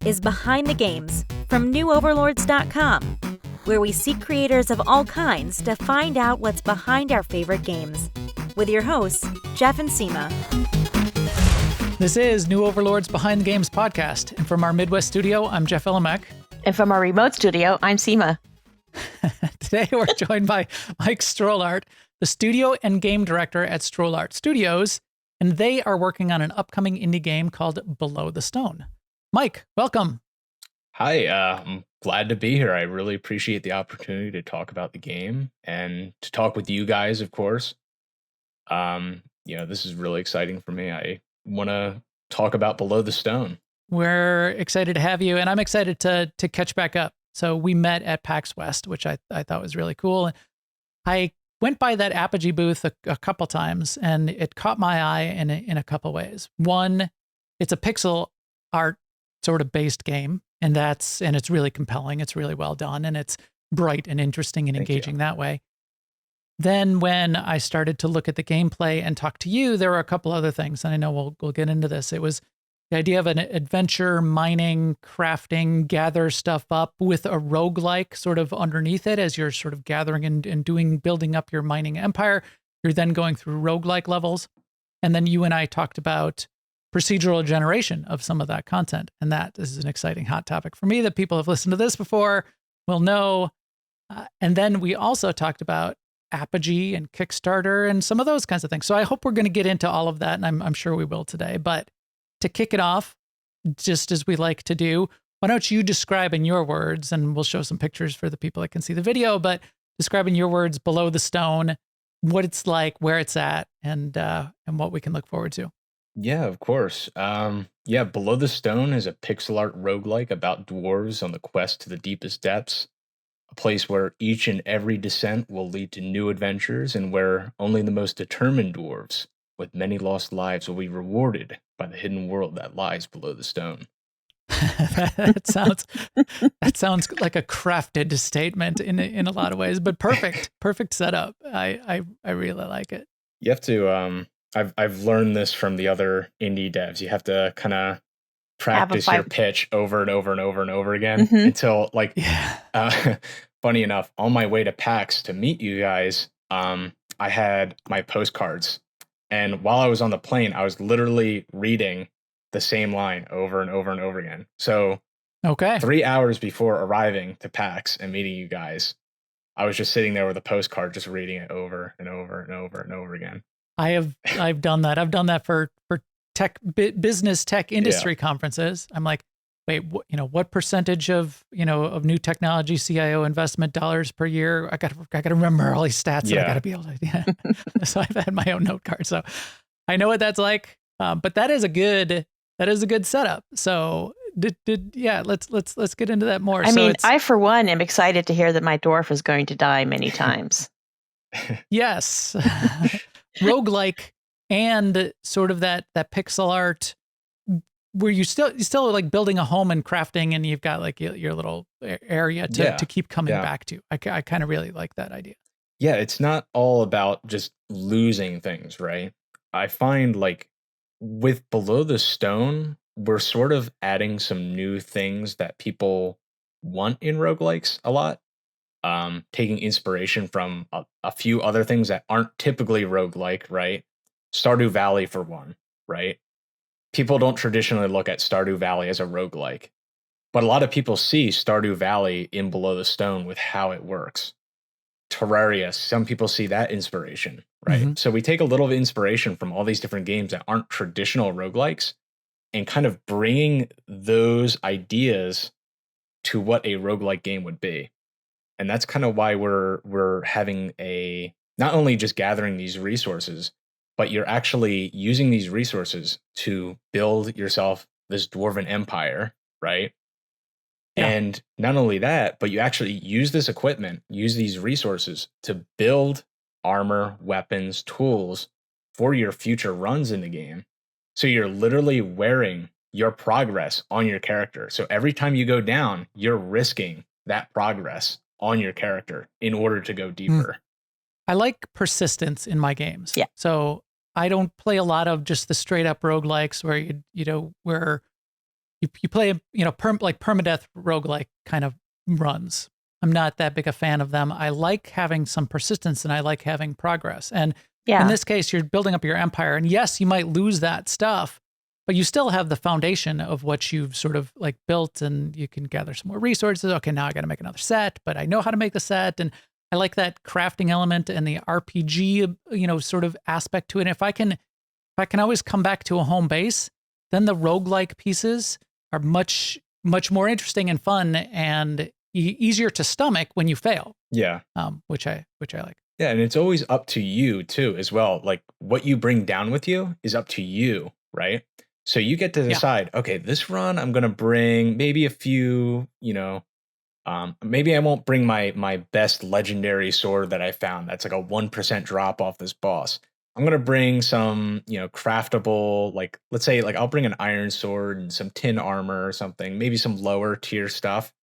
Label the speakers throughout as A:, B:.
A: is Behind the Games from newoverlords.com, where we seek creators of all kinds to find out what's behind our favorite games. With your hosts, Jeff and Seema.
B: This is New Overlords Behind the Games podcast, and from our Midwest studio, I'm Jeff Illemek.
C: And from our remote studio, I'm Seema.
B: Today, we're joined by Mike Strollart, the studio and game director at Strollart Studios, and they are working on an upcoming indie game called Below the Stone. Mike, welcome.
D: Hi, I'm glad to be here. I really appreciate the opportunity to talk about the game and to talk with you guys, of course. This is really exciting for me. I want to talk about Below the Stone.
B: We're excited to have you, and I'm excited to catch back up. So we met at PAX West, which I thought was really cool. I went by that Apogee booth a couple times, and it caught my eye in a couple ways. One, it's a pixel art sort of based game, and it's really compelling. It's really well done, and it's bright and interesting and engaging that way. Then when I started to look at the gameplay and talk to you, there were a couple other things, and I know we'll get into this. It was the idea of an adventure, mining, crafting, gather stuff up with a roguelike sort of underneath it as you're sort of gathering and building up your mining empire. You're then going through roguelike levels. And then you and I talked about procedural generation of some of that content. And that is an exciting hot topic for me that people have listened to this before will know. And then we also talked about Apogee and Kickstarter and some of those kinds of things. So I hope we're going to get into all of that, and I'm sure we will today. But to kick it off, just as we like to do, why don't you describe in your words, and we'll show some pictures for the people that can see the video, but describe in your words Below the Stone, what it's like, where it's at, and what we can look forward to.
D: Yeah, of course. Below the Stone is a pixel art roguelike about dwarves on the quest to the deepest depths, a place where each and every descent will lead to new adventures and where only the most determined dwarves with many lost lives will be rewarded by the hidden world that lies below the stone.
B: that sounds like a crafted statement in a lot of ways, but perfect setup. I really like it.
D: You have to I've learned this from the other indie devs. You have to kind of practice your pitch over and over and over and over again until funny enough, on my way to PAX to meet you guys, I had my postcards. And while I was on the plane, I was literally reading the same line over and over and over again. So 3 hours before arriving to PAX and meeting you guys, I was just sitting there with a postcard, just reading it over and over and over and over again.
B: I've done that. I've done that for business tech industry conferences. I'm like, wait, what percentage of new technology CIO investment dollars per year? I got to remember all these stats. That I got to be able to. So I've had my own note card, so I know what that's like. But that is a good setup. So let's get into that more.
C: I for one am excited to hear that my dwarf is going to die many times.
B: Yes, roguelike and sort of that pixel art, where you still like building a home and crafting, and you've got like your little area to keep coming back to. I kind of really like that idea.
D: Yeah, it's not all about just losing things, right? I find like with Below the Stone, we're sort of adding some new things that people want in roguelikes a lot. Taking inspiration from a few other things that aren't typically roguelike, right? Stardew Valley for one, right? People don't traditionally look at Stardew Valley as a roguelike, but a lot of people see Stardew Valley in Below the Stone with how it works. Terraria, some people see that inspiration, right? Mm-hmm. So we take a little of inspiration from all these different games that aren't traditional roguelikes and kind of bringing those ideas to what a roguelike game would be. And that's kind of why we're having not only just gathering these resources, but you're actually using these resources to build yourself this dwarven empire, right? Yeah. And not only that, but you actually use this equipment, use these resources to build armor, weapons, tools for your future runs in the game. So you're literally wearing your progress on your character. So every time you go down, you're risking that progress on your character in order to go deeper.
B: I like persistence in my games.
C: Yeah.
B: So I don't play a lot of just the straight up roguelikes where where you play, like permadeath roguelike kind of runs. I'm not that big a fan of them. I like having some persistence and I like having progress. And in this case, you're building up your empire. And yes, you might lose that stuff, but you still have the foundation of what you've sort of like built, and you can gather some more resources. Okay, now I got to make another set, but I know how to make the set. And I like that crafting element and the RPG, sort of aspect to it. And if I can always come back to a home base, then the roguelike pieces are much, much more interesting and fun and easier to stomach when you fail.
D: Yeah.
B: Which I like.
D: Yeah, and it's always up to you too, as well. Like what you bring down with you is up to you, right? So you get to decide, okay, this run I'm gonna bring maybe a few, maybe I won't bring my best legendary sword that I found. That's like a 1% drop off this boss. I'm gonna bring some, craftable, like let's say like I'll bring an iron sword and some tin armor or something, maybe some lower tier stuff.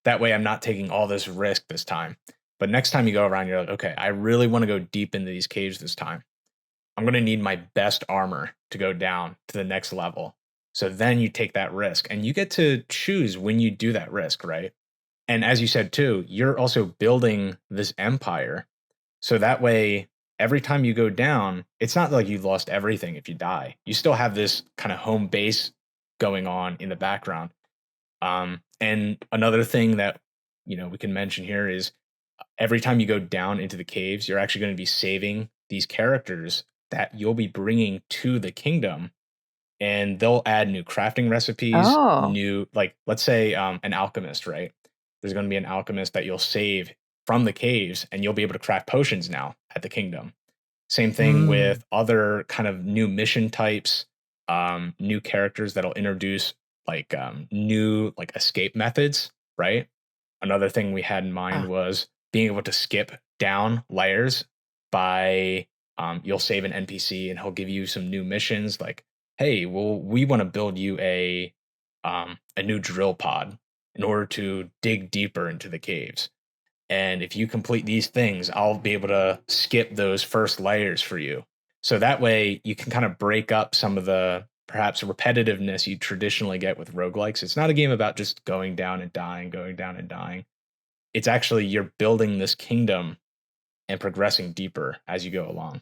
D: That way I'm not taking all this risk this time. But next time you go around, you're like, okay, I really want to go deep into these caves this time. I'm going to need my best armor to go down to the next level. So then you take that risk and you get to choose when you do that risk, right? And as you said too, you're also building this empire. So that way, every time you go down, it's not like you've lost everything if you die. You still have this kind of home base going on in the background. And another thing that, we can mention here is every time you go down into the caves, you're actually going to be saving these characters that you'll be bringing to the kingdom, and they'll add new crafting recipes, new, like, let's say an alchemist, right? There's going to be an alchemist that you'll save from the caves, and you'll be able to craft potions now at the kingdom. Same thing with other kind of new mission types, new characters that'll introduce like new like escape methods, right? Another thing we had in mind was being able to skip down layers by you'll save an NPC and he'll give you some new missions like, hey, well, we want to build you a new drill pod in order to dig deeper into the caves. And if you complete these things, I'll be able to skip those first layers for you. So that way you can kind of break up some of the perhaps repetitiveness you traditionally get with roguelikes. It's not a game about just going down and dying, going down and dying. It's actually you're building this kingdom and progressing deeper as you go along.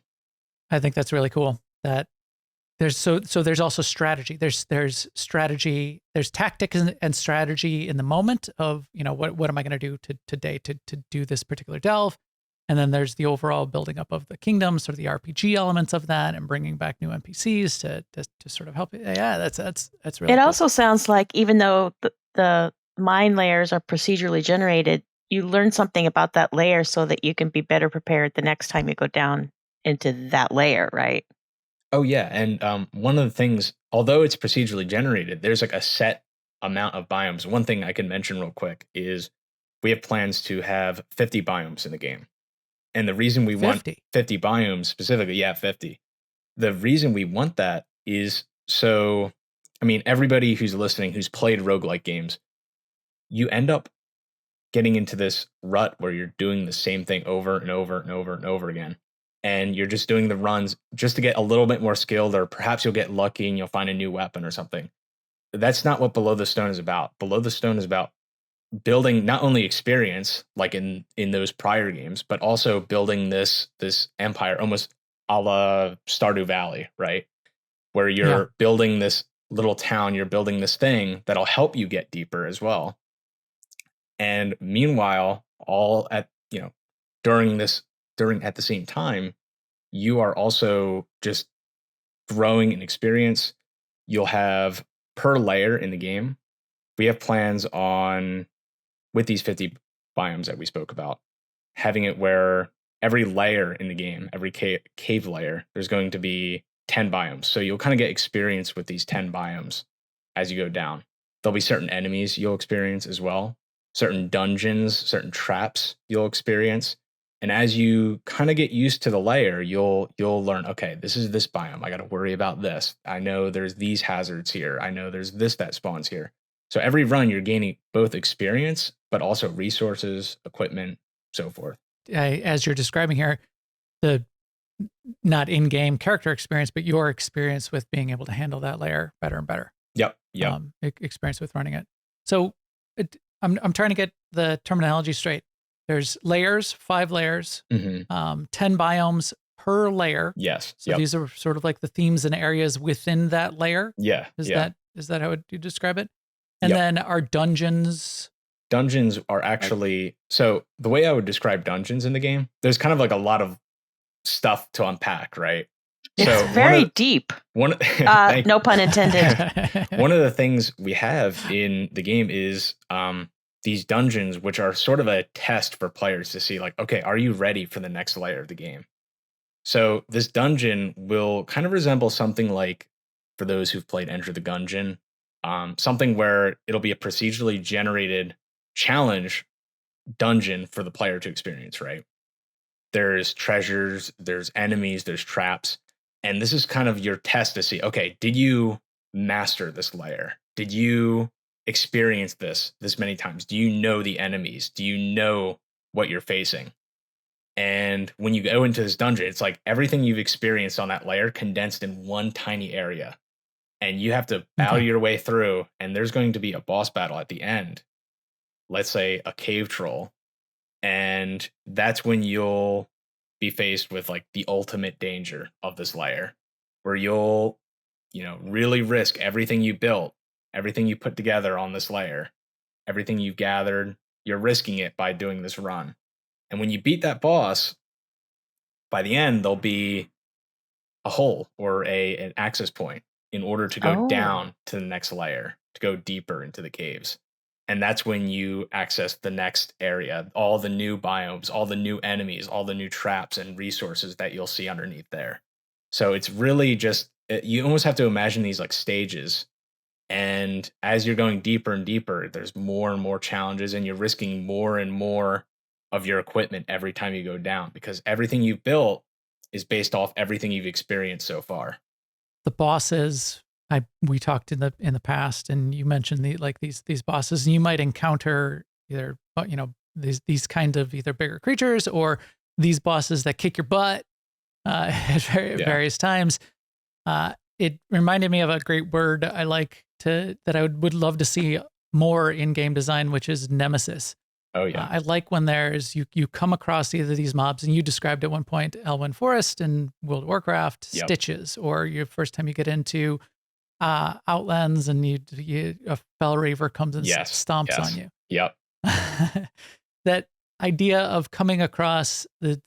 B: I think that's really cool. That there's there's also strategy. There's strategy. There's tactics and strategy in the moment of what am I going to do today to do this particular delve, and then there's the overall building up of the kingdom, sort of the RPG elements of that, and bringing back new NPCs to sort of help it. Yeah, that's really.
C: It
B: cool.
C: Also sounds like even though the mine layers are procedurally generated, you learn something about that layer so that you can be better prepared the next time you go down into that layer, right?
D: Oh yeah, and one of the things, although it's procedurally generated, there's like a set amount of biomes. One thing I can mention real quick is we have plans to have 50 biomes in the game. And the reason we want 50 biomes specifically, 50. The reason we want that is so, I mean, everybody who's listening who's played roguelike games, you end up getting into this rut where you're doing the same thing over and over and over and over again. And you're just doing the runs just to get a little bit more skilled, or perhaps you'll get lucky and you'll find a new weapon or something. That's not what Below the Stone is about. Below the Stone is about building not only experience like in those prior games, but also building this empire almost a la Stardew Valley, right? Where you're building this little town, you're building this thing that'll help you get deeper as well. And meanwhile, all at during at the same time, you are also just growing in experience. You'll have per layer in the game. We have plans on, with these 50 biomes that we spoke about, having it where every layer in the game, every cave layer, there's going to be 10 biomes. So you'll kind of get experience with these 10 biomes as you go down. There'll be certain enemies you'll experience as well, certain dungeons, certain traps you'll experience. And as you kind of get used to the layer, you'll learn, okay, this is this biome. I got to worry about this. I know there's these hazards here. I know there's this that spawns here. So every run, you're gaining both experience, but also resources, equipment, so forth.
B: As you're describing here, the not in-game character experience, but your experience with being able to handle that layer better and better.
D: Yep.
B: Experience with running it. So I'm trying to get the terminology straight. There's layers, 5 layers, 10 biomes per layer.
D: Yes.
B: So these are sort of like the themes and areas within that layer.
D: Yeah.
B: Is that how you describe it? And then our dungeons.
D: Dungeons are actually, so the way I would describe dungeons in the game, there's kind of like a lot of stuff to unpack, right?
C: It's very deep. No pun intended.
D: One of the things we have in the game is these dungeons, which are sort of a test for players to see, like, okay, are you ready for the next layer of the game? So this dungeon will kind of resemble something like, for those who've played Enter the Gungeon, something where it'll be a procedurally generated challenge dungeon for the player to experience, right? There's treasures, there's enemies, there's traps. And this is kind of your test to see, okay, did you master this layer? Did you experience this many times? Do you know the enemies? Do you know what you're facing? And when you go into this dungeon, it's like everything you've experienced on that layer condensed in one tiny area. And you have to battle your way through, and there's going to be a boss battle at the end. Let's say a cave troll. And that's when you'll be faced with like the ultimate danger of this layer, where you'll, really risk everything you built, everything you put together on this layer, everything you've gathered. You're risking it by doing this run. And when you beat that boss, by the end, there'll be a hole or an access point in order to go down to the next layer, to go deeper into the caves. And that's when you access the next area, all the new biomes, all the new enemies, all the new traps and resources that you'll see underneath there. So it's really just, you almost have to imagine these like stages. And as you're going deeper and deeper, there's more and more challenges, and you're risking more and more of your equipment every time you go down, because everything you've built is based off everything you've experienced so far.
B: The bosses, we talked in the past, and you mentioned these bosses, and you might encounter either these kind of either bigger creatures or these bosses that kick your butt at various times. It reminded me of a great word I like that I would love to see more in game design, which is nemesis.
D: Oh yeah.
B: I like when there's you come across either of these mobs, and you described at one point Elwyn Forest and World of Warcraft, Stitches, or your first time you get into Outlands and a Fell Reaver comes and stomps on you.
D: Yep.
B: That idea of coming across the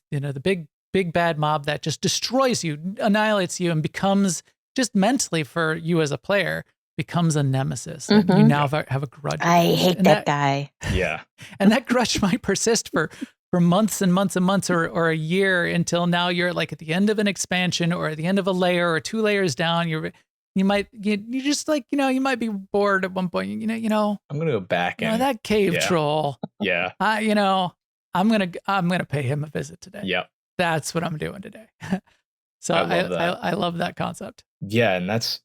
B: big bad mob that just destroys you, annihilates you, and becomes just mentally for you as a player becomes a nemesis. And you now have a grudge.
C: I hate that guy.
D: Yeah.
B: And that grudge might persist for months and months and months or a year, until now you're like at the end of an expansion or at the end of a layer or 2 layers down. You might be bored at one point. I'm
D: gonna go back and
B: that cave troll.
D: Yeah.
B: I'm gonna pay him a visit today.
D: Yep.
B: That's what I'm doing today. So I love that concept.
D: Yeah, and that's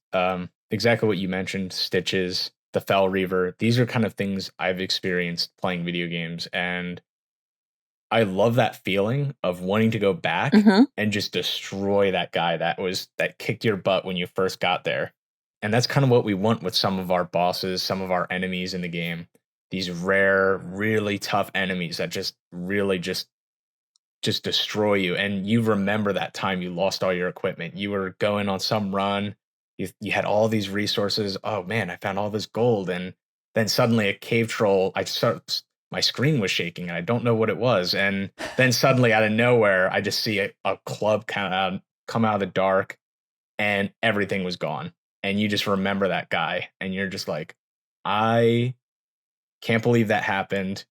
D: exactly what you mentioned. Stitches, the Fell Reaver. These are kind of things I've experienced playing video games, and I love that feeling of wanting to go back and just destroy that guy that kicked your butt when you first got there. And that's kind of what we want with some of our bosses, some of our enemies in the game. These rare, really tough enemies that just really just destroy you. And you remember that time you lost all your equipment. You were going on some run. You had all these resources. Oh man, I found all this gold. And then suddenly a cave troll, my screen was shaking and I don't know what it was. And then suddenly out of nowhere, I just see a club come out of the dark, and everything was gone. And you just remember that guy, and you're just like, I can't believe that happened.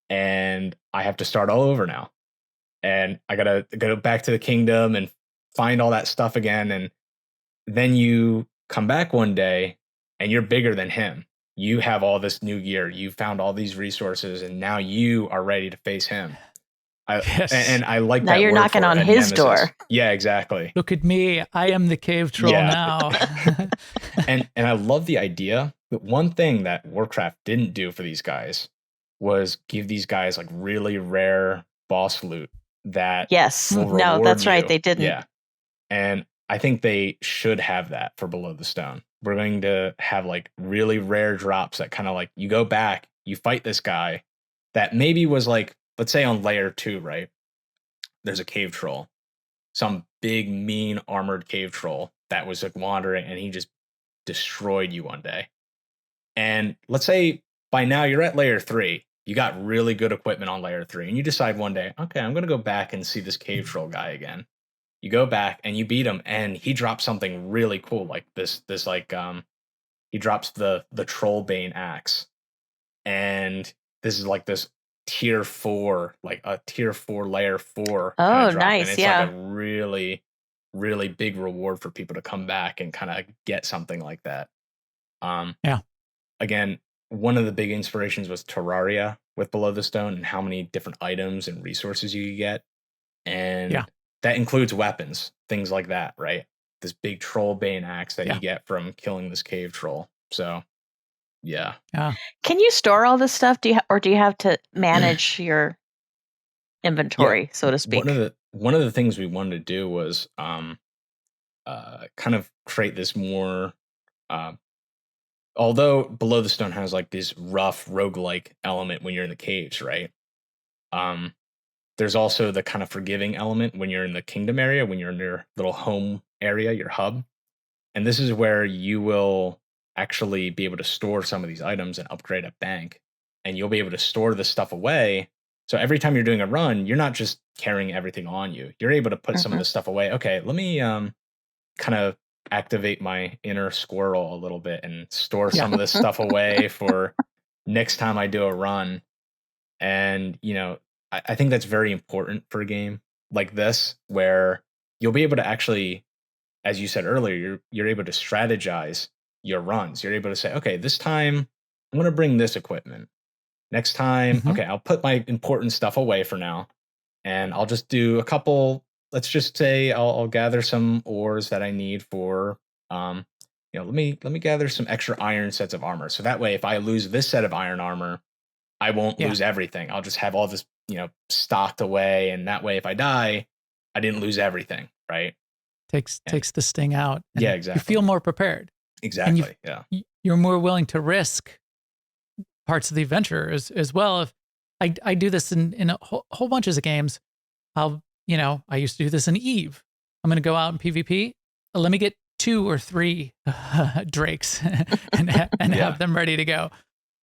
D: And I have to start all over now. And I gotta go back to the kingdom and find all that stuff again. And then you come back one day and you're bigger than him. You have all this new gear. You found all these resources, and now you are ready to face him. And I like that.
C: Now you're knocking on his door.
D: Yeah, exactly.
B: Look at me. I am the cave troll now.
D: and I love the idea. But one thing that Warcraft didn't do for these guys was give these guys like really rare boss loot that
C: that's right, they didn't.
D: Yeah. And I think they should have that for Below the Stone. we're going to have like really rare drops that kind of like you go back, you fight this guy that maybe was like, let's say on layer 2, right? There's a cave troll, some big, mean, armored cave troll that was like wandering, and he just destroyed you one day. And let's say by now you're at layer 3, you got really good equipment on layer 3, and you decide one day, okay, I'm going to go back and see this cave troll guy again. You go back and you beat him, and he drops something really cool, like this like he drops the Trollbane axe, and this is like this tier 4, like a tier 4 layer 4 kind
C: Oh,
D: of drop, and
C: nice.
D: it's
C: Yeah.
D: like a really, really big reward for people to come back and kind of get something like that.
B: Yeah.
D: Again, one of the big inspirations was Terraria with Below the Stone and how many different items and resources you could get, and
B: Yeah.
D: that includes weapons, things like that, right? This big Trollbane axe that
B: Yeah.
D: you get from killing this cave troll. So, yeah.
C: Can you store all this stuff? Or do you have to manage your inventory, so to speak?
D: One of the things we wanted to do was kind of create this more although Below the Stone has like this rough roguelike element when you're in the caves, right? There's also the kind of forgiving element when you're in the kingdom area, when you're in your little home area, your hub. And this is where you will actually be able to store some of these items and upgrade a bank. And you'll be able to store this stuff away. So every time you're doing a run, you're not just carrying everything on you. You're able to put some of this stuff away. Okay, let me kind of activate my inner squirrel a little bit and store some of this stuff away for next time I do a run. And, I think that's very important for a game like this, where you'll be able to actually, as you said earlier, you're able to strategize your runs. You're able to say, okay, this time I'm going to bring this equipment. Next time, okay, I'll put my important stuff away for now, and I'll just do a couple. Let's just say I'll gather some ores that I need for, let me gather some extra iron sets of armor. So that way, if I lose this set of iron armor, I won't lose everything. I'll just have all this, stocked away, and that way, if I die, I didn't lose everything, right?
B: Takes the sting out. And
D: yeah, exactly.
B: You feel more prepared.
D: Exactly.
B: You're more willing to risk parts of the adventure as well. If I do this in a whole bunches of games, I used to do this in Eve. I'm going to go out in PvP. Let me get 2 or 3 drakes and have them ready to go.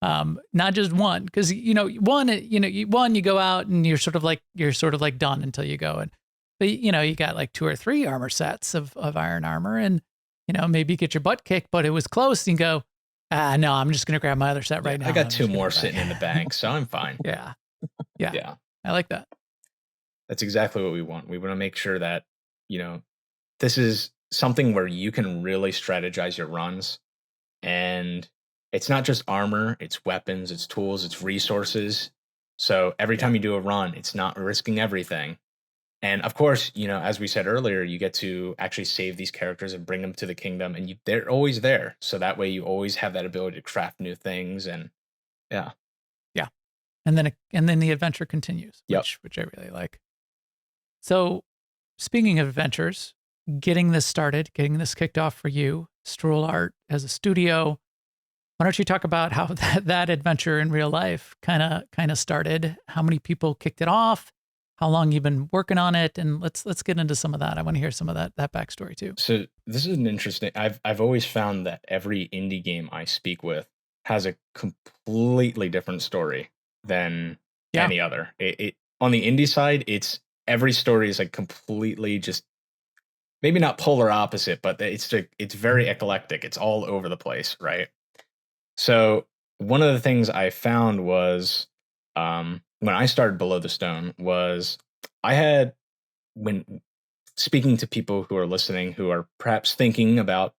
B: Not just one, because one you go out and you're sort of like done until you go, and but you got like 2 or 3 armor sets of iron armor, and maybe you get your butt kicked, but it was close, and you go, no, I'm just gonna grab my other set right now.
D: I got 2 more sitting in the bank, so I'm fine.
B: Yeah, I like that.
D: That's exactly what we want. We want to make sure that this is something where you can really strategize your runs, and it's not just armor, it's weapons, it's tools, it's resources. So every time you do a run, it's not risking everything. And of course, as we said earlier, you get to actually save these characters and bring them to the kingdom, and they're always there. So that way you always have that ability to craft new things, and yeah.
B: And then the adventure continues, which I really like. So speaking of adventures, getting this started, getting this kicked off for you, Strollart as a studio, why don't you talk about how that adventure in real life kind of started? How many people kicked it off? How long you've been working on it? And let's get into some of that. I want to hear some of that backstory too.
D: So this is an interesting. I've always found that every indie game I speak with has a completely different story than any other. It on the indie side, every story is like completely just maybe not polar opposite, but it's very eclectic. It's all over the place, right? So one of the things I found was when I started Below the Stone was when speaking to people who are listening who are perhaps thinking about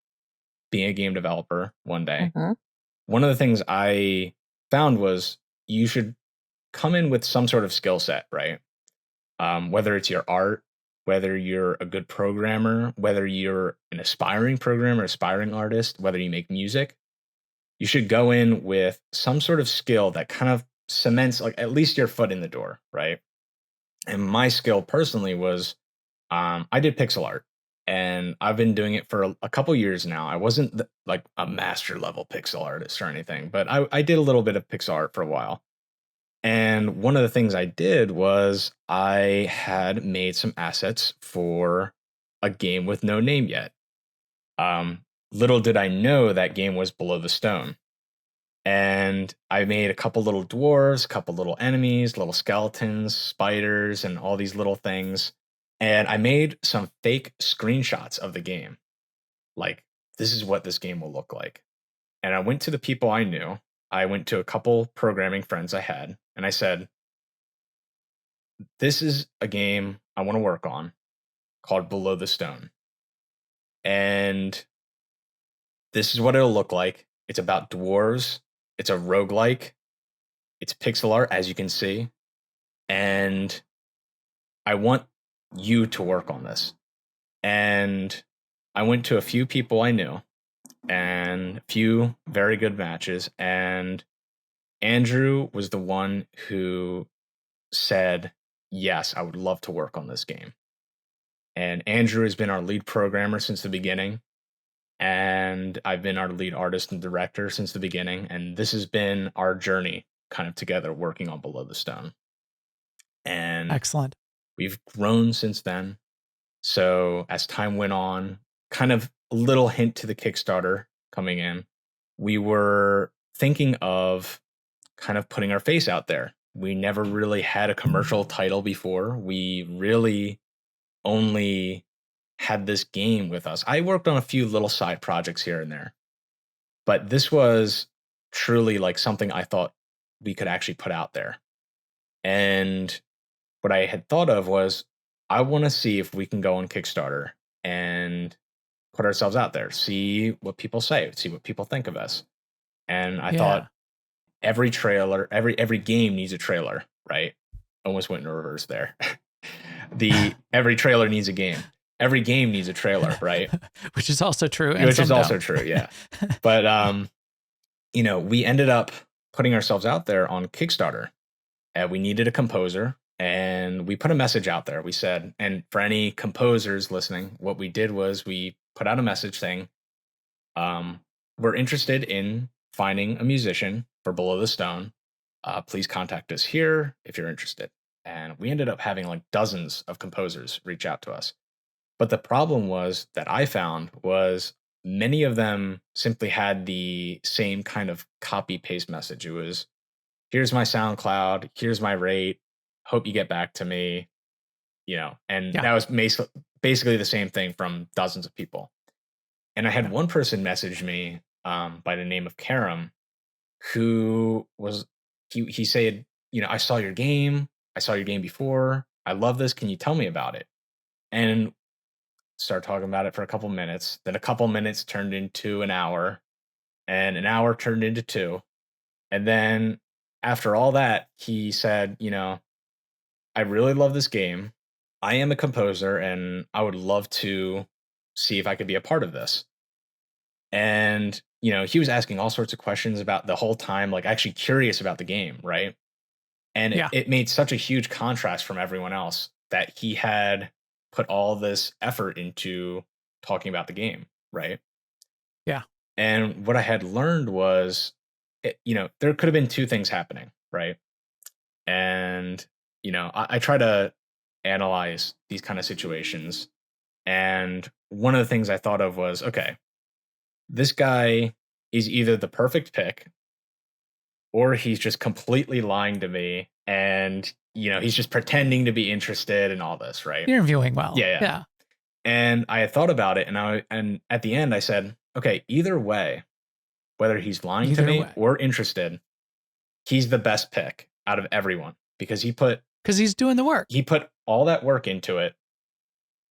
D: being a game developer one day, one of the things I found was you should come in with some sort of skill set, right? Whether it's your art, whether you're a good programmer, whether you're an aspiring programmer, aspiring artist, whether you make music, you should go in with some sort of skill that kind of cements like at least your foot in the door, right? And my skill personally was I did pixel art, And I've been doing it for a couple years now. I wasn't like a master level pixel artist or anything, but I did a little bit of pixel art for a while. And one of the things I did was I had made some assets for a game with no name yet. Little did I know that game was Below the Stone. And I made a couple little dwarves, a couple little enemies, little skeletons, spiders, and all these little things. And I made some fake screenshots of the game. Like, this is what this game will look like. And I went to the people I knew. I went to a couple programming friends I had, and I said, this is a game I want to work on called Below the Stone. And this is what it'll look like. It's about dwarves. It's a roguelike. It's pixel art, as you can see. And I want you to work on this. And I went to a few people I knew and a few very good matches. And Andrew was the one who said, yes, I would love to work on this game. And Andrew has been our lead programmer since the beginning. And I've been our lead artist and director since the beginning. And this has been our journey kind of together working on Below the Stone. And
B: excellent.
D: We've grown since then. So as time went on, kind of a little hint to the Kickstarter coming in, we were thinking of kind of putting our face out there. We never really had a commercial title before. We really only had this game with us. I worked on a few little side projects here and there, but this was truly like something I thought we could actually put out there. And what I had thought of was, I want to see if we can go on Kickstarter and put ourselves out there, see what people say, see what people think of us. And I thought every trailer, every game needs a trailer, right? Almost went in reverse there. Every trailer needs a game. Every game needs a trailer, right?
B: Which is also true.
D: Which is also true, yeah. But, we ended up putting ourselves out there on Kickstarter. And we needed a composer. And we put a message out there. We said, and for any composers listening, what we did was we put out a message saying, we're interested in finding a musician for Below the Stone. Please contact us here if you're interested. And we ended up having like dozens of composers reach out to us. But the problem was that I found was many of them simply had the same kind of copy paste message. It was, here's my SoundCloud, here's my rate, hope you get back to me, and that was basically the same thing from dozens of people. And I had one person message me by the name of Karam, who was, he said, I saw your game before, I love this, can you tell me about it? And start talking about it for a couple minutes. Then a couple minutes turned into an hour, and an hour turned into 2. And then after all that, he said, I really love this game. I am a composer and I would love to see if I could be a part of this. And, he was asking all sorts of questions about the whole time, like actually curious about the game, right? And it made such a huge contrast from everyone else that he had put all this effort into talking about the game, right?
B: Yeah.
D: And what I had learned was, there could have been 2 things happening, right? And, I try to analyze these kind of situations. And one of the things I thought of was, okay, this guy is either the perfect pick or he's just completely lying to me and, he's just pretending to be interested in all this, right?
B: Interviewing well.
D: Yeah. And I had thought about it and at the end I said, okay, either way, whether he's lying to me or interested, he's the best pick out of everyone because
B: he's doing the work.
D: He put all that work into it.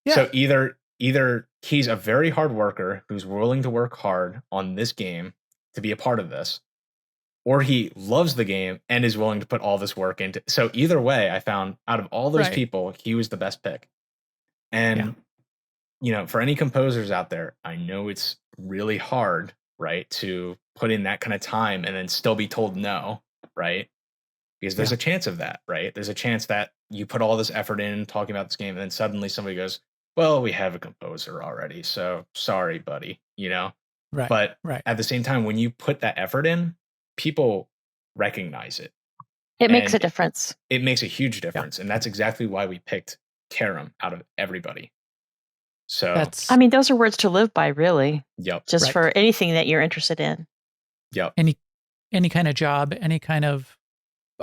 B: Yeah.
D: So either he's a very hard worker who's willing to work hard on this game to be a part of this, or he loves the game and is willing to put all this work into. So either way, I found out of all those people, he was the best pick. And for any composers out there, I know it's really hard, right, to put in that kind of time and then still be told no, right? Because there's a chance of that, right? There's a chance that you put all this effort in talking about this game and then suddenly somebody goes, well, we have a composer already, so sorry, buddy, you know?
B: Right.
D: But
B: Right.
D: at the same time, when you put that effort in, people recognize it.
C: It makes a
D: And
C: difference.
D: it makes a huge difference. And that's exactly why we picked Karam out of everybody. So,
B: That's
C: I mean, those are words to live by, really,
D: yep,
C: just
B: Right.
C: for anything that you're interested in.
D: yep,
B: any kind of job, any kind of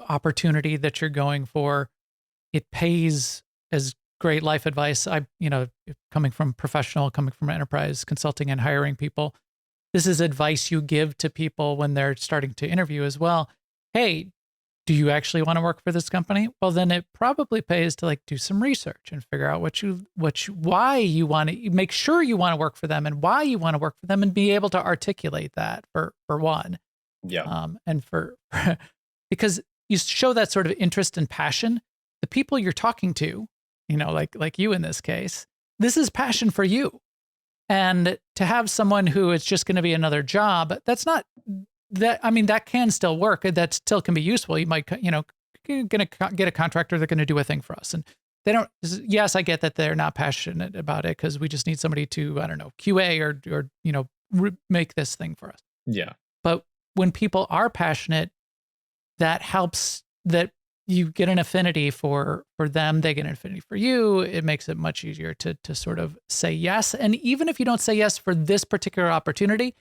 B: opportunity that you're going for, it pays as great life advice. Coming from enterprise consulting and hiring people, this is advice you give to people when they're starting to interview as well. Hey, do you actually want to work for this company? Well, then it probably pays to do some research and figure out why you want to make sure you want to work for them and why you want to work for them and be able to articulate that for one.
D: yep,
B: And for because you show that sort of interest and passion, the people you're talking to, like you in this case, this is passion for you. And to have someone who is just going to be another job, that's not that. I mean, that can still work. That still can be useful. You might, going to get a contractor. They're going to do a thing for us, and they don't. Yes, I get that they're not passionate about it because we just need somebody to, I don't know, QA or make this thing for us.
D: yeah,
B: But when people are passionate, that helps. That you get an affinity for them, they get an affinity for you. It makes it much easier to sort of say yes. And even if you don't say yes for this particular opportunity,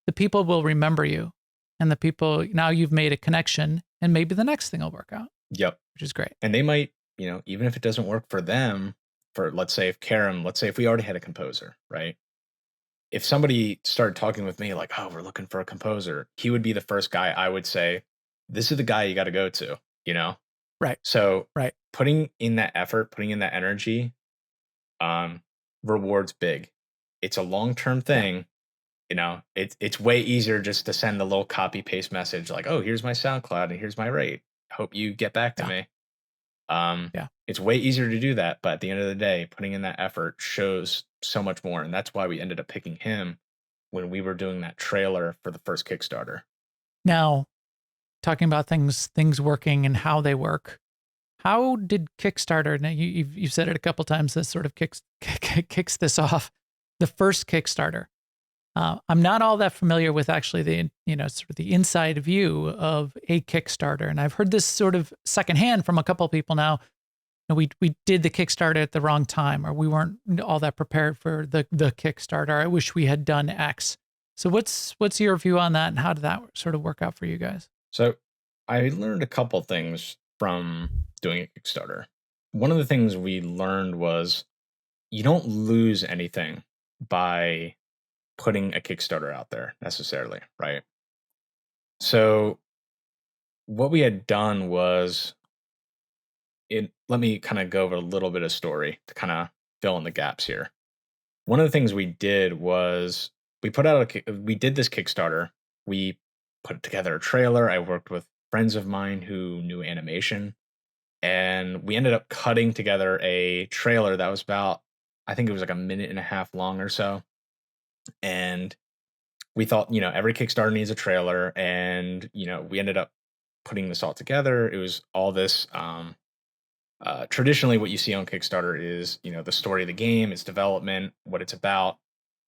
B: the people will remember you. And the people, now you've made a connection and maybe the next thing will work out,
D: yep.
B: which is great.
D: And they might, even if it doesn't work for them, let's say if we already had a composer, right? If somebody started talking with me like, oh, we're looking for a composer, he would be the first guy I would say, this is the guy you got to go to,
B: Right.
D: So
B: Right.
D: putting in that effort, putting in that energy, rewards big. It's a long-term thing. It's way easier just to send a little copy paste message like, oh, here's my SoundCloud and here's my rate. Hope you get back to me. It's way easier to do that, but at the end of the day, putting in that effort shows so much more. And that's why we ended up picking him when we were doing that trailer for the first Kickstarter.
B: Now, talking about things working and how they work. How did Kickstarter? Now you've said it a couple times. This sort of kicks this off. The first Kickstarter. I'm not all that familiar with actually the sort of the inside view of a Kickstarter, and I've heard this sort of secondhand from a couple of people now. We did the Kickstarter at the wrong time, or we weren't all that prepared for the Kickstarter. I wish we had done X. So what's your view on that, and how did that sort of work out for you guys?
D: So I learned a couple things from doing a Kickstarter. One of the things we learned was you don't lose anything by putting a Kickstarter out there necessarily, right? So what we had done was let me kind of go over a little bit of story to kind of fill in the gaps here. One of the things we did was we did this Kickstarter. We put together a trailer. I worked with friends of mine who knew animation, and we ended up cutting together a trailer that was about, I think it was like a minute and a half long or so. And we thought, every Kickstarter needs a trailer, and we ended up putting this all together. It was all this traditionally what you see on Kickstarter is, the story of the game, its development, what it's about,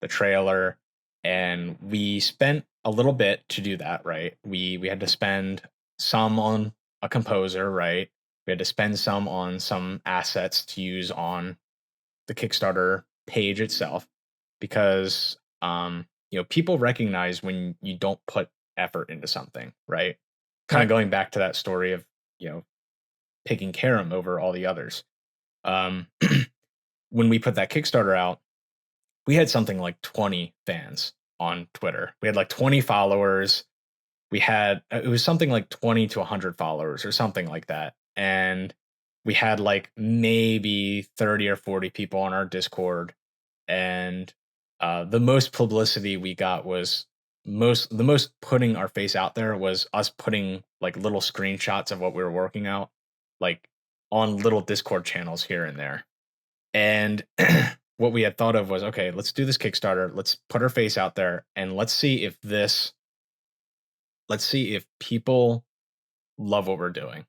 D: the trailer. And we spent a little bit to do that, right? We had to spend some on a composer, right? We had to spend some on some assets to use on the Kickstarter page itself, because people recognize when you don't put effort into something, right? Kind of going back to that story of picking Karam over all the others. When we put that Kickstarter out, we had something like 20 fans on Twitter. We had like 20 followers. It was something like 20 to 100 followers or something like that. And we had like maybe 30 or 40 people on our Discord. And the most publicity we got was the most putting our face out there was us putting like little screenshots of what we were working out, like on little Discord channels here and there. And what we had thought of was, okay, let's do this Kickstarter. Let's put our face out there and let's see if people love what we're doing.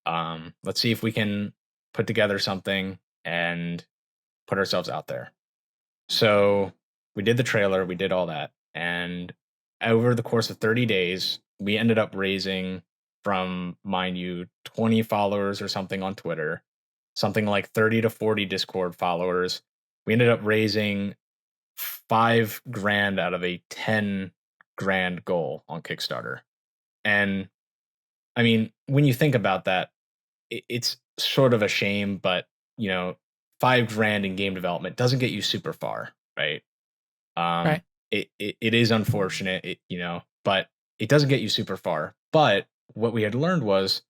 D: Let's see if we can put together something and put ourselves out there. So we did the trailer, we did all that. And over the course of 30 days, we ended up raising from, mind you, 20 followers or something on Twitter, something like 30 to 40 Discord followers. We ended up raising $5,000 out of a 10 grand goal on Kickstarter. And I mean, when you think about that, it's sort of a shame, but you know, $5,000 in game development doesn't get you super far, right?
B: Right.
D: It is unfortunate, you know, but it doesn't get you super far. But what we had learned was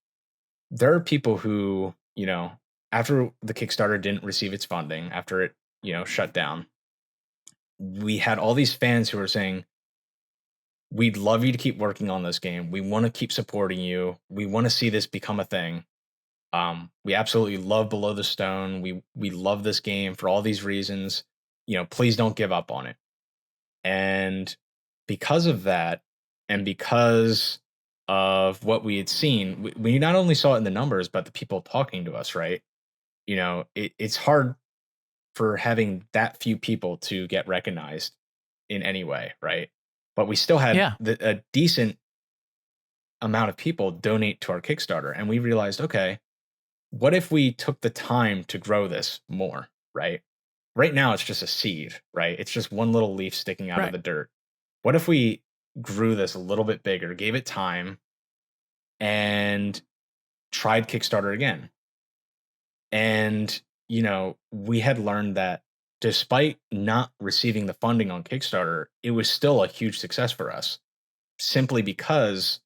D: there are people who, you know, after the Kickstarter didn't receive its funding, after it, you know, shut down, we had all these fans who were saying, we'd love you to keep working on this game. We want to keep supporting you. We want to see this become a thing. We absolutely love Below the Stone. We love this game for all these reasons. You know, please don't give up on it. And because of that, and because of what we had seen, we not only saw it in the numbers, but the people talking to us, right? You know, it's hard for having that few people to get recognized in any way, right? But we still had a decent amount of people donate to our Kickstarter. And we realized, okay, what if we took the time to grow this more, right? Right now, it's just a seed, right? It's just one little leaf sticking out of the dirt. What if we grew this a little bit bigger, gave it time, and tried Kickstarter again? And, you know, we had learned that despite not receiving the funding on Kickstarter, it was still a huge success for us, simply because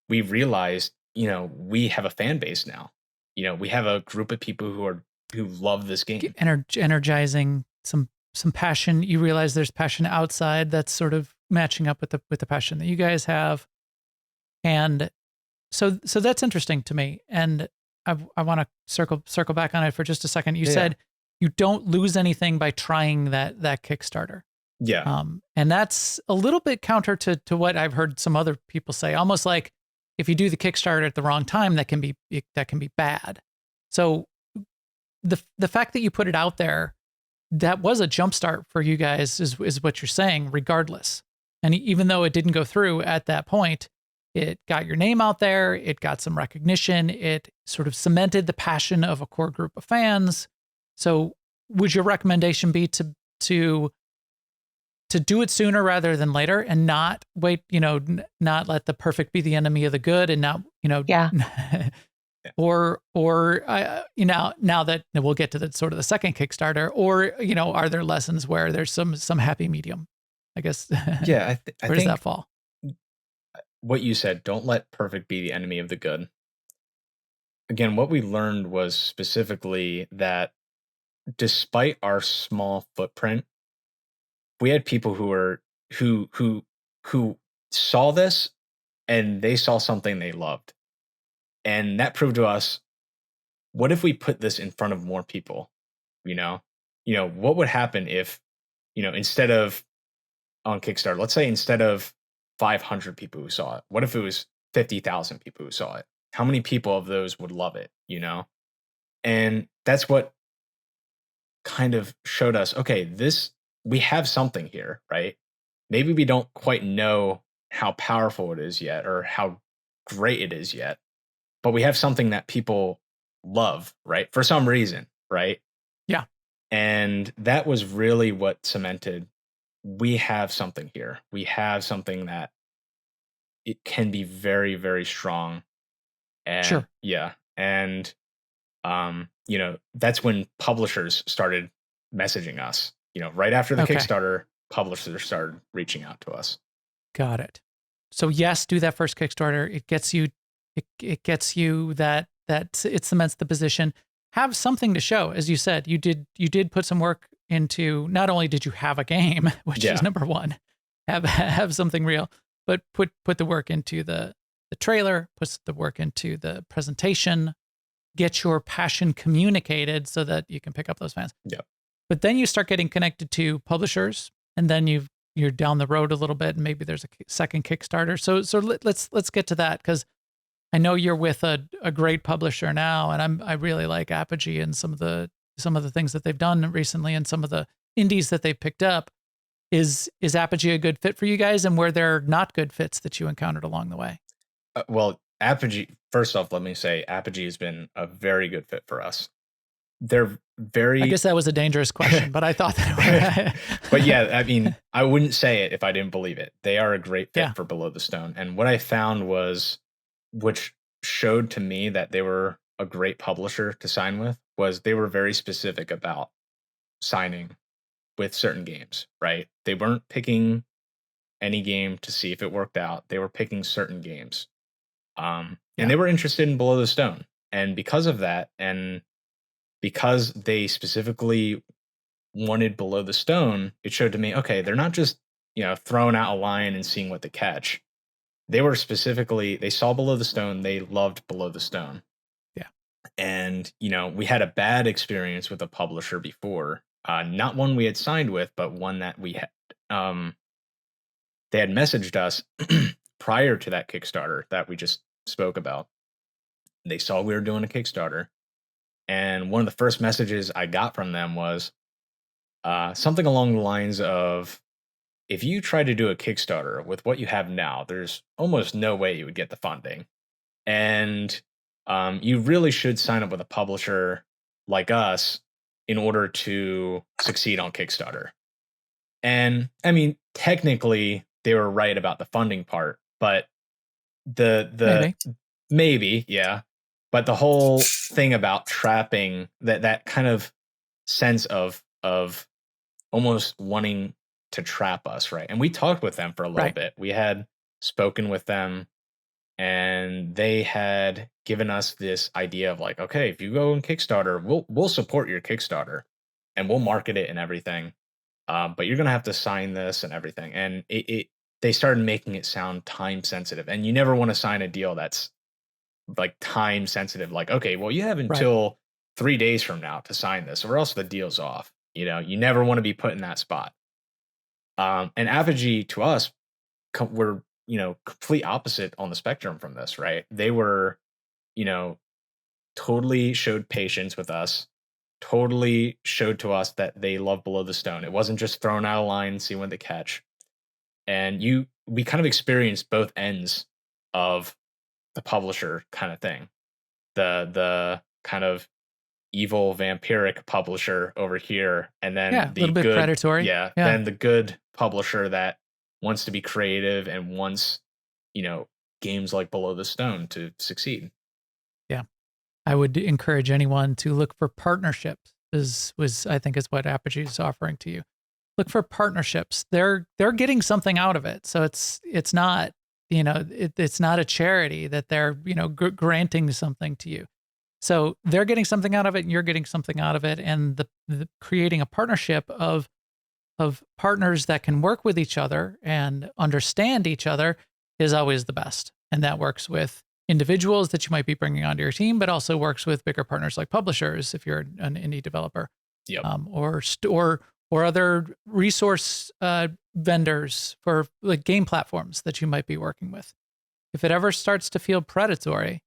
D: we realized, you know, we have a fan base now. You know, we have a group of people who love this game.
B: Energizing some passion. You realize there's passion outside that's sort of matching up with the passion that you guys have. And so that's interesting to me. And I want to circle back on it for just a second. You said you don't lose anything by trying that Kickstarter.
D: Yeah.
B: And that's a little bit counter to what I've heard some other people say, almost like if you do the Kickstarter at the wrong time, that can be bad. So the fact that you put it out there, that was a jumpstart for you guys is what you're saying, regardless. And even though it didn't go through at that point, it got your name out there, it got some recognition, it sort of cemented the passion of a core group of fans. So would your recommendation be to do it sooner rather than later, and not wait, you know, not let the perfect be the enemy of the good, and not, you know, or you know, now that we'll get to the sort of the second Kickstarter, or, you know, are there lessons where there's some happy medium, I guess?
D: Yeah. I
B: where does that fall?
D: What you said, don't let perfect be the enemy of the good. Again, what we learned was specifically that despite our small footprint, we had people who saw this and they saw something they loved. And that proved to us, what if we put this in front of more people? You know, what would happen if, you know, instead of on Kickstarter, let's say instead of 500 people who saw it, what if it was 50,000 people who saw it? How many people of those would love it, you know? And that's what kind of showed us, okay, we have something here, right? Maybe we don't quite know how powerful it is yet or how great it is yet, but we have something that people love, right? For some reason, right?
B: Yeah.
D: And that was really what cemented, we have something here. We have something that it can be very, very strong. And
B: sure.
D: Yeah. And, you know, that's when publishers started messaging us, you know, right after the Kickstarter, publishers started reaching out to us.
B: Got it. So yes, do that first Kickstarter. It gets you, it gets you that it cements the position. Have something to show. As you said, you did put some work into, not only did you have a game, which is number one, have something real, but put the work into the trailer, put the work into the presentation, get your passion communicated so that you can pick up those fans.
D: Yeah.
B: But then you start getting connected to publishers, and then you're down the road a little bit, and maybe there's a second Kickstarter. So let's get to that, because I know you're with a great publisher now, and I really like Apogee and some of the some of the things that they've done recently and some of the indies that they've picked up. Is Apogee a good fit for you guys, and were there not good fits that you encountered along the way?
D: Well, Apogee, first off, let me say Apogee has been a very good fit for us. They're very...
B: I guess that was a dangerous question, but I thought that.
D: But yeah, I mean, I wouldn't say it if I didn't believe it. They are a great fit for Below the Stone. And what I found was, which showed to me that they were a great publisher to sign with, was they were very specific about signing with certain games, right? They weren't picking any game to see if it worked out. They were picking certain games. And they were interested in Below the Stone. And because of that, and because they specifically wanted Below the Stone, it showed to me, okay, they're not just, throwing out a line and seeing what they catch. They were specifically, they saw Below the Stone, they loved Below the Stone.
B: Yeah.
D: And, we had a bad experience with a publisher before. Not one we had signed with, but one that we had. They had messaged us prior to that Kickstarter that we just spoke about. They saw we were doing a Kickstarter. And one of the first messages I got from them was something along the lines of, if you try to do a Kickstarter with what you have now, there's almost no way you would get the funding. And you really should sign up with a publisher like us in order to succeed on Kickstarter. And I mean, technically they were right about the funding part, but maybe, yeah. But the whole thing about trapping, that kind of sense of almost wanting to trap us, right? And we talked with them for a little bit. We had spoken with them, and they had given us this idea of like, okay, if you go on Kickstarter, we'll support your Kickstarter and we'll market it and everything. But you're gonna have to sign this and everything. And they started making it sound time sensitive, and you never want to sign a deal that's like time sensitive. Like, okay, well, you have until 3 days from now to sign this, or else the deal's off. You never want to be put in that spot. And Apogee to us were, complete opposite on the spectrum from this, right? They were, totally showed patience with us, totally showed to us that they love Below the Stone. It wasn't just thrown out a line and see what they catch. And we kind of experienced both ends of the publisher kind of thing. The kind of evil vampiric publisher over here, and then the
B: little bit
D: good,
B: predatory.
D: Then the good publisher that wants to be creative and wants, games like Below the Stone to succeed.
B: Yeah. I would encourage anyone to look for partnerships. I think is what Apogee is offering to you. Look for partnerships. They're getting something out of it. So it's not, it's not a charity that they're, granting something to you. So they're getting something out of it and you're getting something out of it. And the creating a partnership of partners that can work with each other and understand each other is always the best. And that works with individuals that you might be bringing onto your team, but also works with bigger partners like publishers if you're an indie developer.
D: Yep.
B: Or other resource vendors for like game platforms that you might be working with. If it ever starts to feel predatory,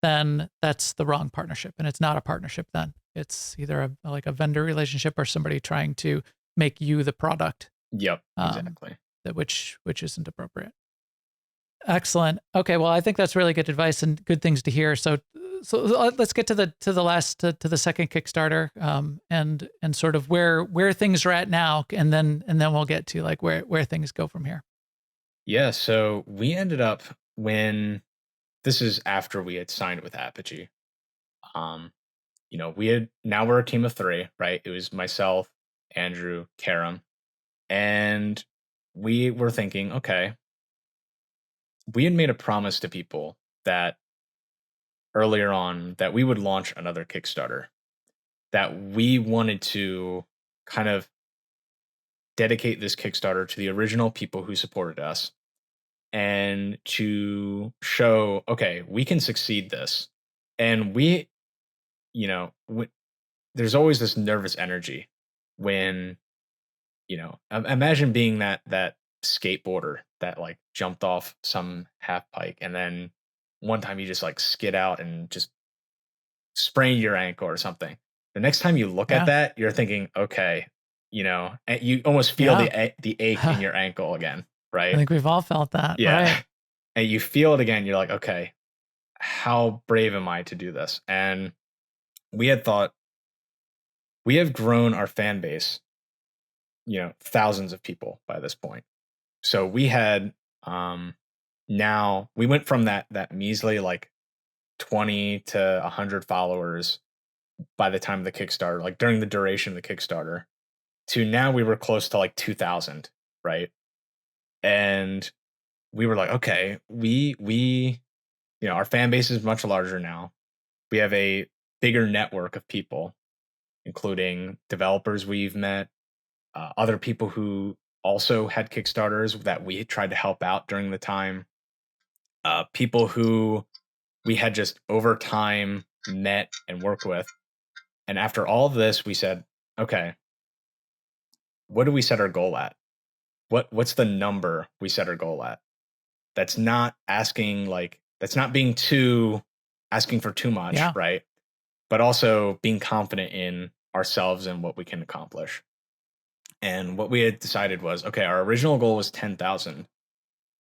B: then that's the wrong partnership, and it's not a partnership. Then it's either a vendor relationship or somebody trying to make you the product.
D: Yep, exactly.
B: Which isn't appropriate. Excellent. Okay, well, I think that's really good advice and good things to hear. So let's get to the second Kickstarter, and sort of where things are at now, and then we'll get to like where things go from here.
D: Yeah. So we ended up, when this is after we had signed with Apogee. We're a team of 3, right? It was myself, Andrew, Karam, and we were thinking, okay, we had made a promise to people that earlier on that we would launch another Kickstarter, that we wanted to kind of dedicate this Kickstarter to the original people who supported us, and to show, okay, we can succeed this. And there's always this nervous energy when, imagine being that skateboarder that like jumped off some half pipe, and then one time you just like skid out and just sprained your ankle or something. The next time you look at that, you're thinking, okay, and you almost feel the ache in your ankle again, right?
B: I think we've all felt that.
D: Yeah.
B: Right.
D: And you feel it again. You're like, okay, how brave am I to do this? And we had thought, we have grown our fan base, thousands of people by this point. So we had, now we went from that measly like 20 to 100 followers by the time of the Kickstarter, like during the duration of the Kickstarter, to now we were close to like 2,000, right? And we were like, okay, we our fan base is much larger now. We have a bigger network of people, including developers we've met, other people who also had Kickstarters that we tried to help out during the time, people who we had just over time met and worked with. And after all of this, we said, okay, what do we set our goal at? What's the number we set our goal at? That's not being asking for too much, right? But also being confident in ourselves and what we can accomplish. And what we had decided was, okay, our original goal was 10,000.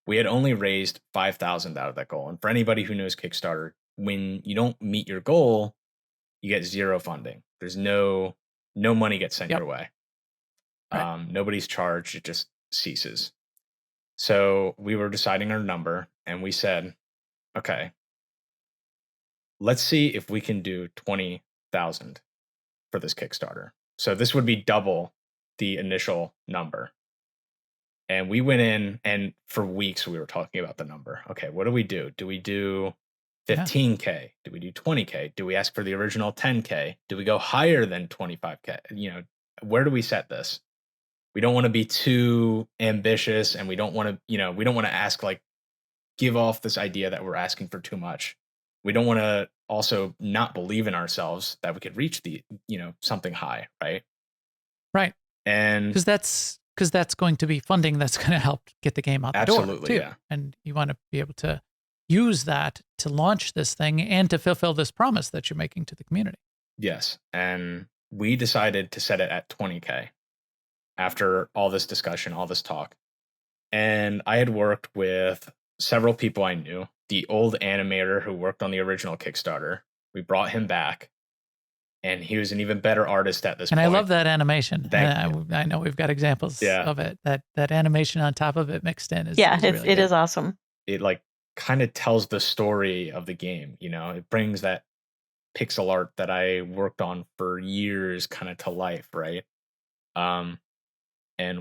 D: We had only raised 5,000 out of that goal. And for anybody who knows Kickstarter, when you don't meet your goal, you get zero funding. There's no money gets sent your way. Right. Nobody's charged. It just ceases. So we were deciding our number, and we said, okay, let's see if we can do 20,000 for this Kickstarter. So this would be double the initial number. And we went in, and for weeks we were talking about the number. Okay, what do we do? Do we do 15K? Do we do 20K? Do we ask for the original 10K? Do we go higher than 25K? Where do we set this? We don't want to be too ambitious, and we don't want to ask, like, give off this idea that we're asking for too much. We don't want to also not believe in ourselves that we could reach the, something high, right?
B: Right.
D: And
B: because that's going to be funding that's going to help get the game out the door too.
D: Yeah.
B: And you want to be able to use that to launch this thing and to fulfill this promise that you're making to the community.
D: Yes. And we decided to set it at 20K after all this discussion, all this talk. And I had worked with several people I knew. The old animator who worked on the original Kickstarter, we brought him back, and he was an even better artist at this point.
B: And I love that animation.
D: I
B: know we've got examples of it. That animation on top of it mixed in is really
C: it is awesome.
D: It like kind of tells the story of the game. It brings that pixel art that I worked on for years kind of to life, right? And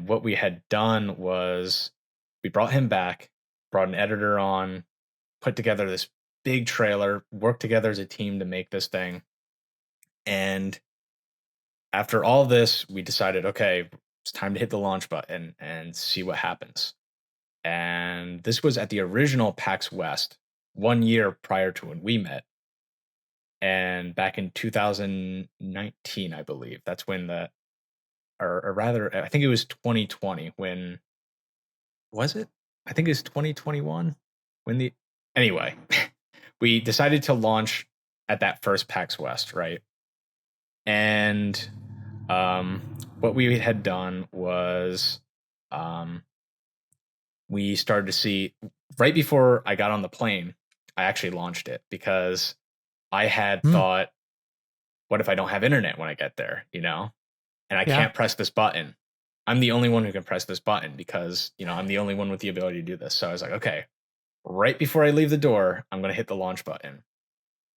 D: what we had done was we brought him back, brought an editor on, put together this big trailer, worked together as a team to make this thing. And after all this, we decided, okay, it's time to hit the launch button and see what happens. And this was at the original PAX West, 1 year prior to when we met. And back in 2019, I believe, that's when or rather, I think it was 2020 when, was it? I think it was 2021 when anyway, we decided to launch at that first PAX West, right? And what we had done was we started to see, right before I got on the plane, I actually launched it because I had thought, what if I don't have internet when I get there, and I can't press this button? I'm the only one who can press this button because, I'm the only one with the ability to do this. So I was like, okay, right before I leave the door, I'm going to hit the launch button.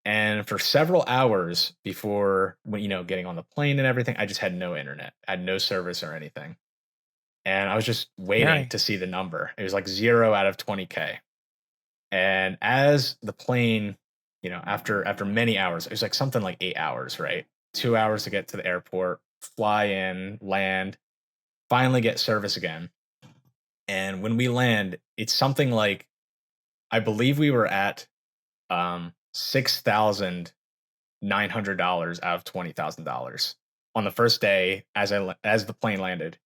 D: And for several hours before, getting on the plane and everything, I just had no internet. I had no service or anything. And I was just waiting to see the number. It was like 0 out of 20K. And as the plane, after many hours, it was like something like 8 hours, right? 2 hours to get to the airport, fly in, land, finally get service again. And when we land, it's something like, I believe we were at $6,900 out of $20,000 on the first day as the plane landed.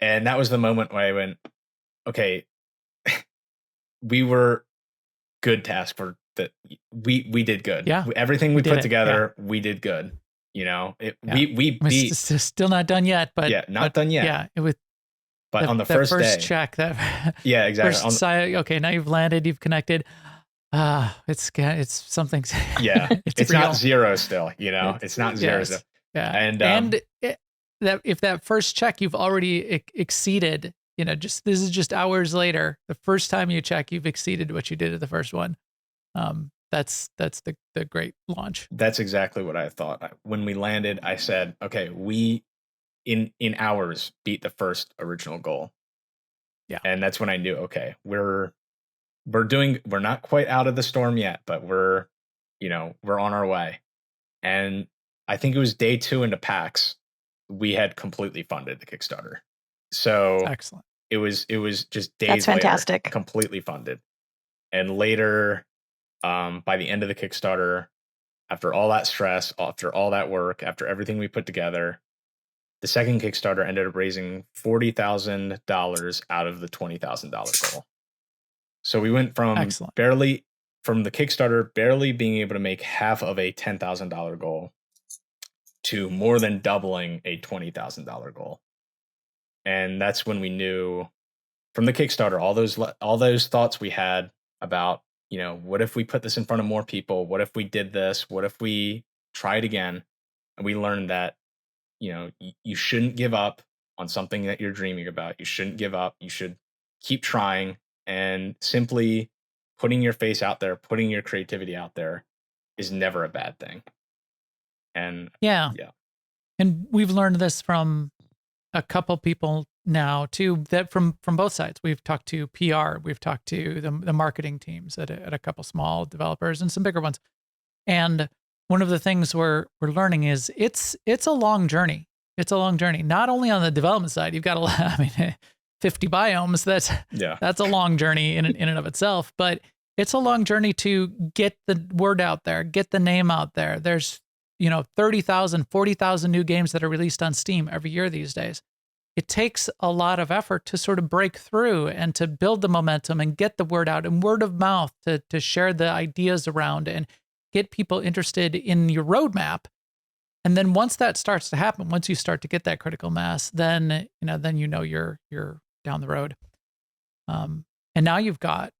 D: And that was the moment where I went, okay, we were good task for that. We did good.
B: Yeah,
D: Everything we put together, we did good. We beat.
B: It's still not done yet, but
D: not done yet.
B: Yeah, it was.
D: But on the first
B: day,
D: check,
B: yeah,
D: exactly.
B: Okay, now you've landed, you've connected. It's something.
D: Yeah, it's not zero still. It's not zero.
B: Yes. Yeah, if that first check you've already exceeded, this is just hours later. The first time you check, you've exceeded what you did at the first one. That's the great launch.
D: That's exactly what I thought. When we landed, I said, okay, we in hours beat the first original goal.
B: Yeah.
D: And that's when I knew, okay, we're not quite out of the storm yet, but we're on our way. And I think it was day 2 into PAX, we had completely funded the Kickstarter. So
B: excellent.
D: It was just days
C: That's fantastic.
D: later, completely funded. And later, by the end of the Kickstarter, after all that stress, after all that work, after everything we put together, the second Kickstarter ended up raising $40,000 out of the $20,000 goal. So we went from the Kickstarter barely being able to make half of a $10,000 goal to more than doubling a $20,000 goal. And that's when we knew from the Kickstarter, all those thoughts we had about, what if we put this in front of more people? What if we did this? What if we tried again? And we learned that, you shouldn't give up on something that you're dreaming about. You shouldn't give up. You should keep trying, and simply putting your face out there, putting your creativity out there is never a bad thing. And
B: yeah. And we've learned this from a couple people now too, that from both sides. We've talked to PR, we've talked to the marketing teams at a couple small developers and some bigger ones. And one of the things we're learning is it's a long journey. It's a long journey. Not only on the development side, you've got 50 biomes. That's a long journey in and of itself. But it's a long journey to get the word out there, get the name out there. There's 30,000, 40,000 new games that are released on Steam every year these days. It takes a lot of effort to sort of break through and to build the momentum and get the word out, and word of mouth to share the ideas around and get people interested in your roadmap. And then once that starts to happen, once you start to get that critical mass, then you're down the road. And now you've got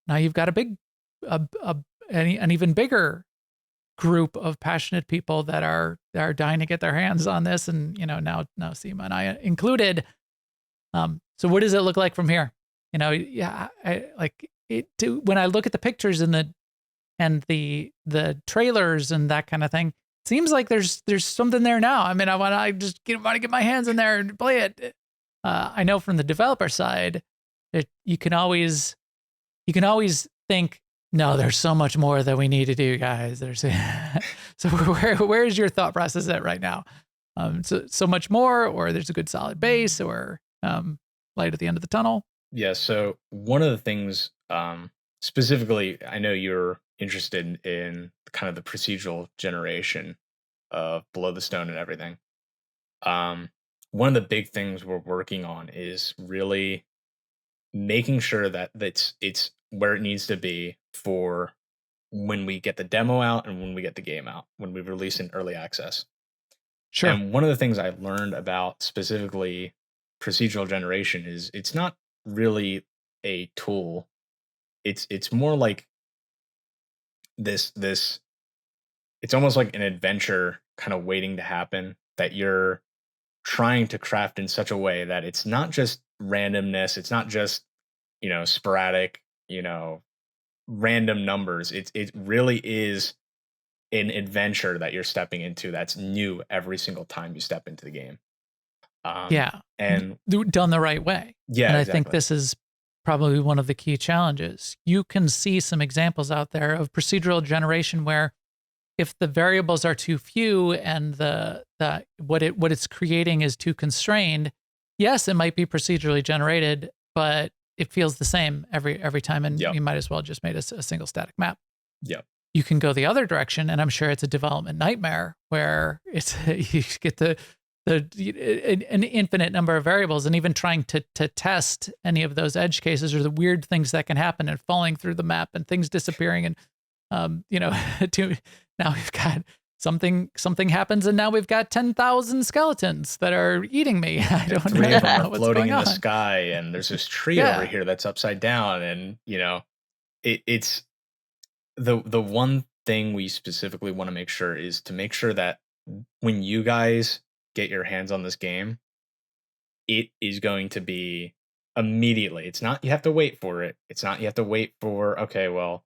B: a big, an even bigger group of passionate people that are dying to get their hands on this, and now Seema and I included. So what does it look like from here? When I look at the pictures and the trailers and that kind of thing, it seems like there's something there now. I want to get my hands in there and play it. I know from the developer side that you can always think, no, there's so much more that we need to do, guys. So where's your thought process at right now? So much more, or there's a good solid base, or light at the end of the tunnel?
D: Yeah. So one of the things, specifically, I know you're interested in kind of the procedural generation of Below the Stone and everything. One of the big things we're working on is really making sure that it's where it needs to be for when we get the demo out and when we get the game out, when we release in early access.
B: Sure.
D: And one of the things I learned about specifically procedural generation is it's not really a tool. It's more like this it's almost like an adventure kind of waiting to happen that you're trying to craft in such a way that it's not just randomness, it's not just sporadic, random numbers. It really is an adventure that you're stepping into that's new every single time you step into the game. And
B: done the right way.
D: Yeah,
B: and I
D: exactly.
B: think this is probably one of the key challenges. You can see some examples out there of procedural generation where if the variables are too few and what it's creating is too constrained, yes, it might be procedurally generated, but it feels the same every time, and you might as well just made a single static map.
D: Yep.
B: You can go the other direction, and I'm sure it's a development nightmare where you get an infinite number of variables, and even trying to test any of those edge cases or the weird things that can happen and falling through the map and things disappearing, and now we've got something happens and now we've got 10,000 skeletons that are eating me. I don't know.
D: 3 of them are
B: what's
D: floating
B: going
D: in the
B: on.
D: sky, and there's this tree over here that's upside down, and it's the one thing we specifically want to make sure is to make sure that when you guys get your hands on this game, it is going to be immediately. It's not you have to wait for it. It's not you have to wait for, okay, well,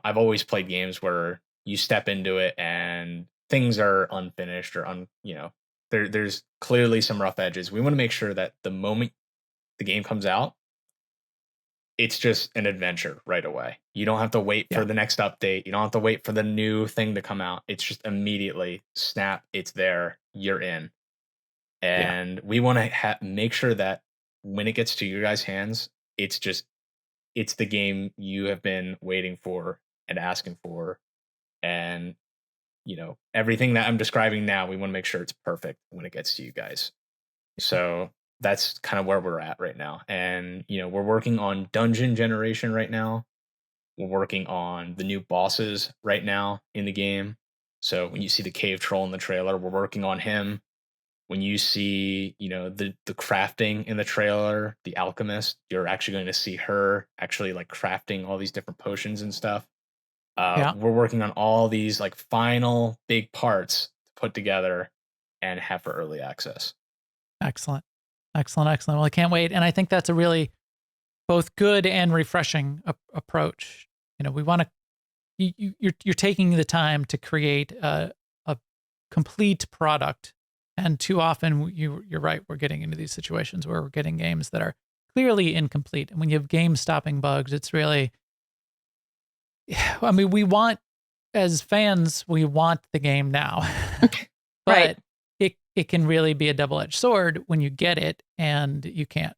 D: I've always played games where you step into it and things are unfinished or there's clearly some rough edges. We want to make sure that the moment the game comes out, it's just an adventure right away. You don't have to wait for the next update. You don't have to wait for the new thing to come out. It's just immediately snap. It's there. You're in. And we want to make sure that when it gets to your guys' hands, it's the game you have been waiting for and asking for. And, everything that I'm describing now, we want to make sure it's perfect when it gets to you guys. So that's kind of where we're at right now. And, we're working on dungeon generation right now. We're working on the new bosses right now in the game. So when you see the cave troll in the trailer, we're working on him. When you see, the crafting in the trailer, the alchemist, you're actually going to see her actually like crafting all these different potions and stuff. We're working on all these like final big parts to put together and have for early access. Excellent.
B: Well, I can't wait. And I think that's a really both good and refreshing approach. We want to, you're taking the time to create a complete product. And too often, you're right, we're getting into these situations where we're getting games that are clearly incomplete. And when you have game-stopping bugs, it's really, we want, as fans, we want the game now. But it can really be a double-edged sword when you get it and you can't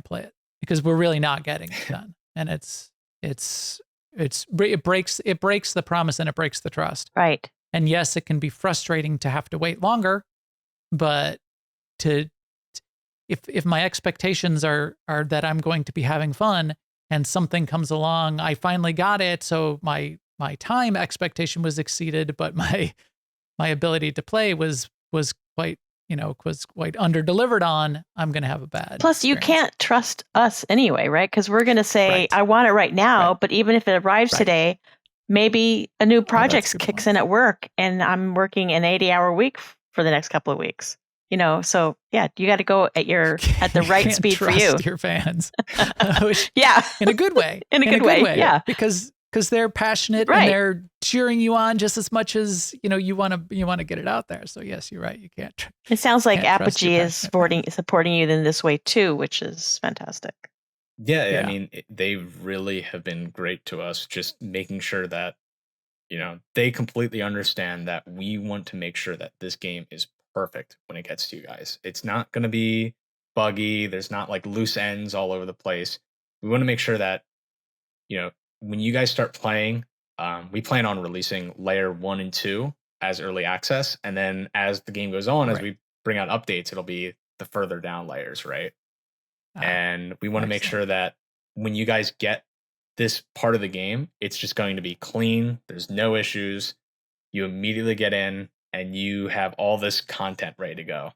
B: play it because we're really not getting it done. And it breaks the promise and it breaks the trust.
C: Right.
B: And yes, it can be frustrating to have to wait longer. But if my expectations are that I'm going to be having fun and something comes along, I finally got it. So my time expectation was exceeded, but my ability to play was quite under delivered on. I'm going to have a bad.
C: Plus, you can't trust us anyway, right? Because we're going to say, I want it right now. But even if it arrives today, maybe a new project kicks in at work and I'm working an 80-hour week for the next couple of weeks, so you got to go at the right speed for you.
B: Your fans. In a good way.
C: In a good way. Yeah.
B: Because they're passionate and they're cheering you on just as much as, you want to get it out there. So yes, you're right. You can't.
C: It sounds like Apogee is supporting you in this way too, which is fantastic.
D: Yeah. I mean, they really have been great to us, just making sure that, they completely understand that we want to make sure that this game is perfect when it gets to you guys. It's not going to be buggy. There's not like loose ends all over the place. We want to make sure that, when you guys start playing, we plan on releasing layer 1 and 2 as early access. And then as the game goes on, as we bring out updates, it'll be the further down layers, right? And we want to make sure that when you guys get this part of the game, it's just going to be clean. There's no issues. You immediately get in and you have all this content ready to go.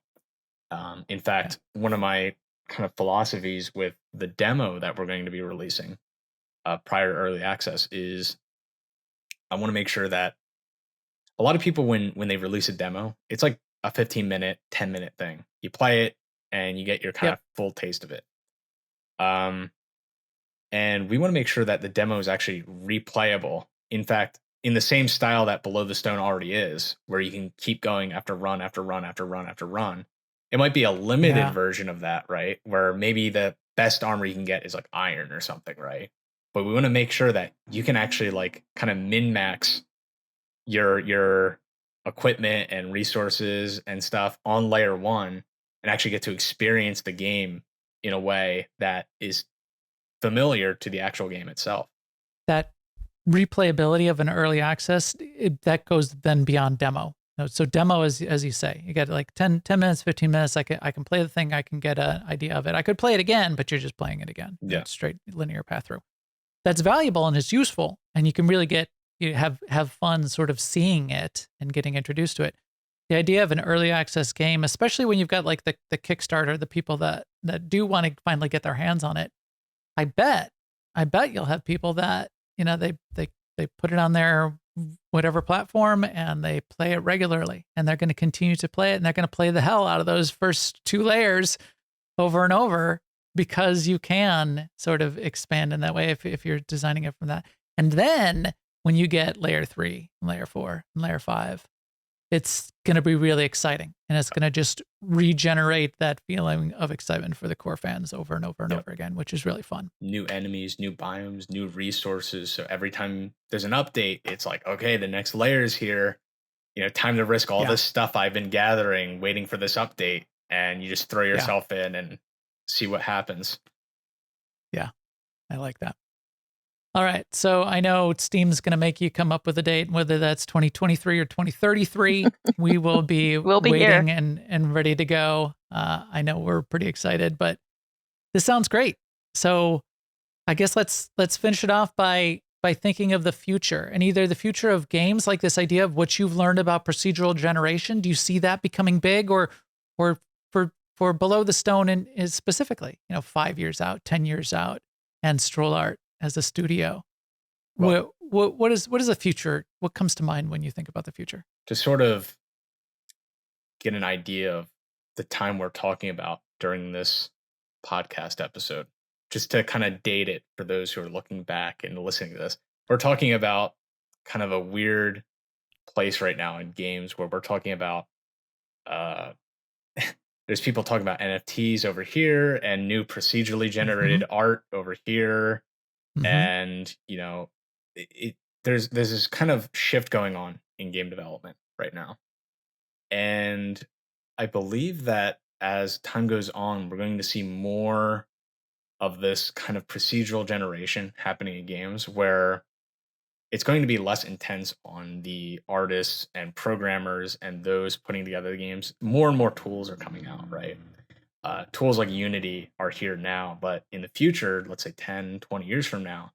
D: In fact, one of my kind of philosophies with the demo that we're going to be releasing prior to early access is I want to make sure that a lot of people, when they release a demo, it's like a 15-minute, 10-minute thing. You play it and you get your kind of full taste of it. And we want to make sure that the demo is actually replayable. In fact, in the same style that Below the Stone already is, where you can keep going after run after run after run after run. It might be a limited version of that, right? Where maybe the best armor you can get is like iron or something, right? But we want to make sure that you can actually like kind of min-max your equipment and resources and stuff on layer 1 and actually get to experience the game in a way that is familiar to the actual game itself.
B: That replayability of an early access, that goes then beyond demo. So demo is, as you say, you get like 10 minutes, 15 minutes. I can play the thing. I can get an idea of it. I could play it again, but you're just playing it again.
D: Yeah.
B: Straight linear path through. That's valuable and it's useful. And you can really get you have fun sort of seeing it and getting introduced to it. The idea of an early access game, especially when you've got like the Kickstarter, the people that do want to finally get their hands on it, I bet you'll have people that, they put it on their whatever platform and they play it regularly, and they're going to continue to play it, and they're going to play the hell out of those first 2 layers over and over, because you can sort of expand in that way if you're designing it from that. And then when you get layer 3, layer 4, and layer 5, it's going to be really exciting, and it's going to just regenerate that feeling of excitement for the core fans over and over and over again, which is really fun.
D: New enemies, new biomes, new resources. So every time there's an update, it's like, okay, the next layer is here. Time to risk all this stuff I've been gathering, waiting for this update, and you just throw yourself in and see what happens.
B: Yeah, I like that. All right, so I know Steam's going to make you come up with a date, whether that's 2023 or 2033. We will be waiting
C: here.
B: and ready to go. I know we're pretty excited, but this sounds great. So I guess let's finish it off by thinking of the future, and either the future of games, like this idea of what you've learned about procedural generation. Do you see that becoming big, or for Below the Stone is specifically, 5 years out, 10 years out, and Strollart as a studio? Well, what is the future? What comes to mind when you think about the future?
D: To sort of get an idea of the time we're talking about during this podcast episode, just to kind of date it for those who are looking back and listening to this, we're talking about kind of a weird place right now in games where we're talking about there's people talking about NFTs over here and new procedurally generated art over here. And there's this kind of shift going on in game development right now, and I believe that as time goes on, we're going to see more of this kind of procedural generation happening in games, where it's going to be less intense on the artists and programmers and those putting together the games. More and more tools are coming out, right? Tools like Unity are here now, but in the future, let's say 10, 20 years from now,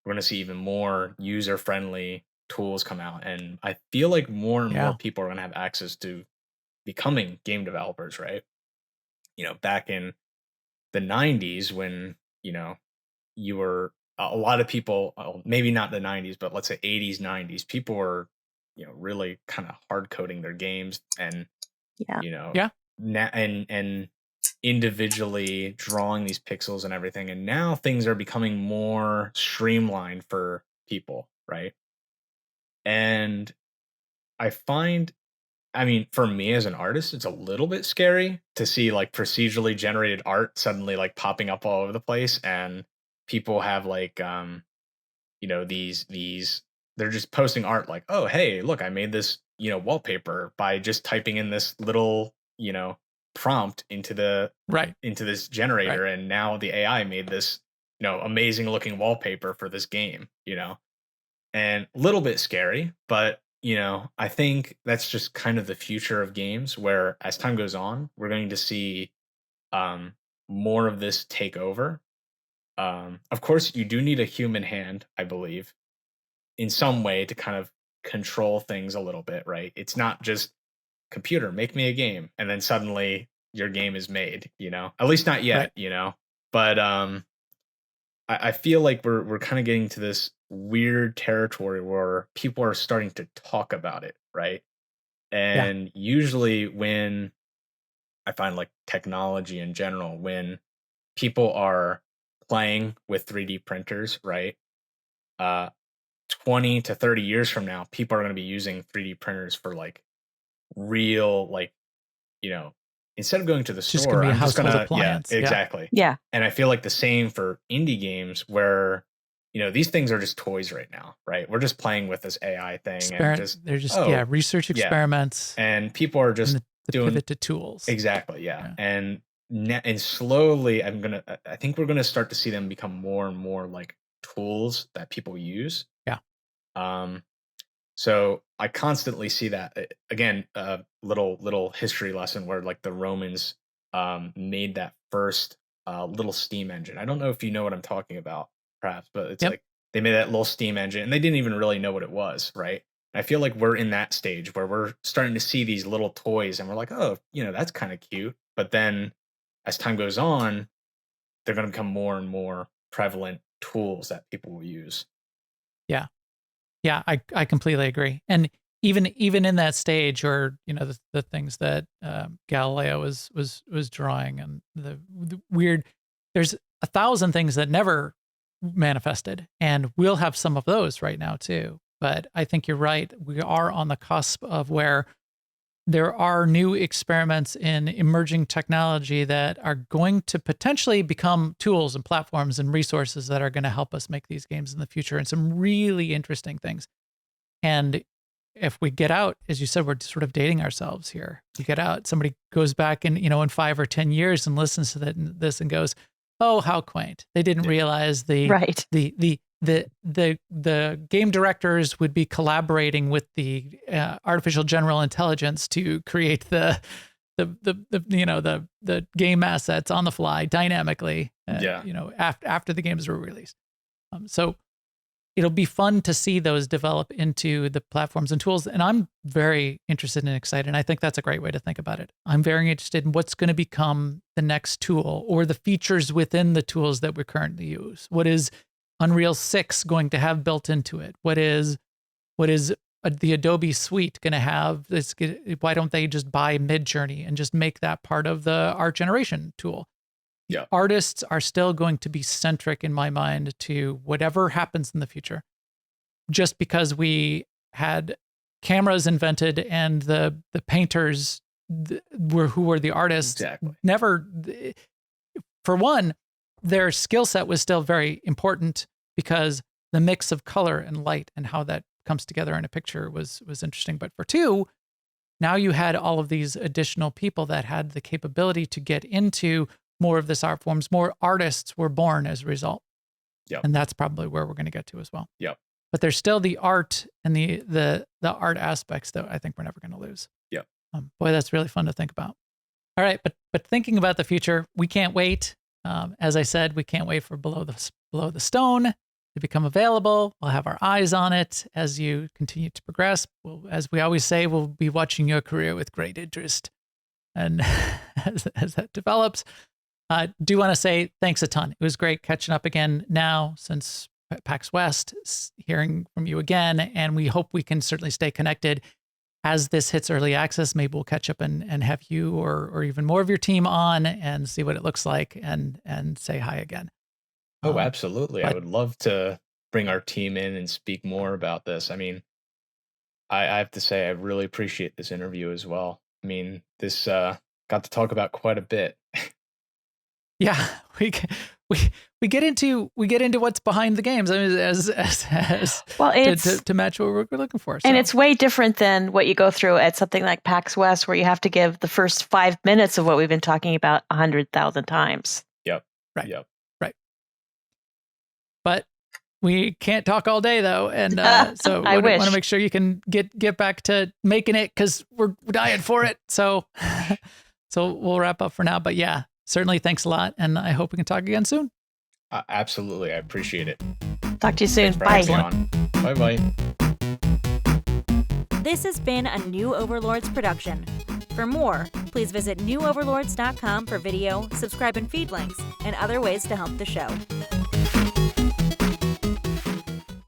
D: we're going to see even more user-friendly tools come out. And I feel like more and more people are going to have access to becoming game developers, right? Back in the 90s when, you were a lot of people, maybe not the 90s, but let's say 80s, 90s, people were, really kind of hard coding their games and, and individually drawing these pixels and everything. And now things are becoming more streamlined for people, right? And I find, for me as an artist, it's a little bit scary to see like procedurally generated art suddenly like popping up all over the place, and people have like these they're just posting art like, oh hey, look, I made this wallpaper by just typing in this little prompt into this generator, and now the AI made this amazing looking wallpaper for this game, and a little bit scary, but I think that's just kind of the future of games, where as time goes on, we're going to see more of this take over. Of course, you do need a human hand, I believe, in some way to kind of control things a little bit, right? It's not just computer, make me a game, and then suddenly your game is made, at least not yet, but I feel like we're kind of getting to this weird territory where people are starting to talk about it, right? And usually when I find like technology in general, when people are playing with 3D printers, right? 20 to 30 years from now, people are going to be using 3D printers for like real, like, instead of going to the store, I'm just gonna, exactly.
C: Yeah.
D: And I feel like the same for indie games, where, these things are just toys right now, right? We're just playing with this AI thing, and
B: they're just research experiments,
D: and people are just doing
B: pivot to tools.
D: Exactly. Yeah. And slowly I think we're going to start to see them become more and more like tools that people use.
B: Yeah.
D: So I constantly see that. Again, little history lesson where like the Romans made that first little steam engine. I don't know if you know what I'm talking about, perhaps, but it's like they made that little steam engine, and they didn't even really know what it was, right? I feel like we're in that stage where we're starting to see these little toys, and we're like, oh, that's kind of cute. But then as time goes on, they're going to become more and more prevalent tools that people will use.
B: Yeah. Yeah, I completely agree. And even in that stage, or the things that Galileo was drawing, and the weird, there's 1,000 things that never manifested, and we'll have some of those right now too. But I think you're right. We are on the cusp of where there are new experiments in emerging technology that are going to potentially become tools and platforms and resources that are going to help us make these games in the future, and some really interesting things. And if we get out, as you said, we're sort of dating ourselves here. We get out, somebody goes back in 5 or 10 years and listens to this and goes, "Oh, how quaint! They didn't realize the game directors would be collaborating with the artificial general intelligence to create the game assets on the fly dynamically. After the games were released. So it'll be fun to see those develop into the platforms and tools. And I'm very interested and excited. And I think that's a great way to think about it. I'm very interested in what's going to become the next tool, or the features within the tools that we currently use. What is Unreal 6 going to have built into it? What is the Adobe suite going to have? Why don't they just buy Midjourney and just make that part of the art generation tool?
D: Yeah.
B: Artists are still going to be centric, in my mind, to whatever happens in the future. Just because we had cameras invented and the painters who were the artists, never, for one, their skill set was still very important, because the mix of color and light and how that comes together in a picture was interesting. But for two, now you had all of these additional people that had the capability to get into more of this art forms. More artists were born as a result.
D: Yep.
B: And that's probably where we're going to get to as well.
D: Yep.
B: But there's still the art and the art aspects that I think we're never going to lose.
D: Yep.
B: Boy, that's really fun to think about. All right, but thinking about the future, we can't wait. As I said, we can't wait for Below the Stone to become available. We'll have our eyes on it as you continue to progress. As we always say, we'll be watching your career with great interest. And as that develops, do want to say thanks a ton. It was great catching up again now since PAX West, hearing from you again. And we hope we can certainly stay connected as this hits early access. Maybe we'll catch up and have you or even more of your team on and see what it looks like and say hi again.
D: Oh, absolutely. I would love to bring our team in and speak more about this. I mean, I have to say, I really appreciate this interview as well. I mean, this got to talk about quite a bit.
B: Yeah, we get into what's behind the games. I mean, as
C: well, it's
B: to match what we're looking for.
C: So. And it's way different than what you go through at something like PAX West, where you have to give the first 5 minutes of what we've been talking about 100,000 times.
D: Yep.
B: Right.
D: Yep.
B: Right. But we can't talk all day though, and so
C: I
B: want to make sure you can get back to making it, because we're dying for it. So we'll wrap up for now. But yeah. Certainly, thanks a lot, and I hope we can talk again soon.
D: Absolutely, I appreciate it.
C: Talk to you soon. Bye.
D: Bye-bye.
A: This has been a New Overlords production. For more, please visit newoverlords.com for video, subscribe and feed links, and other ways to help the show.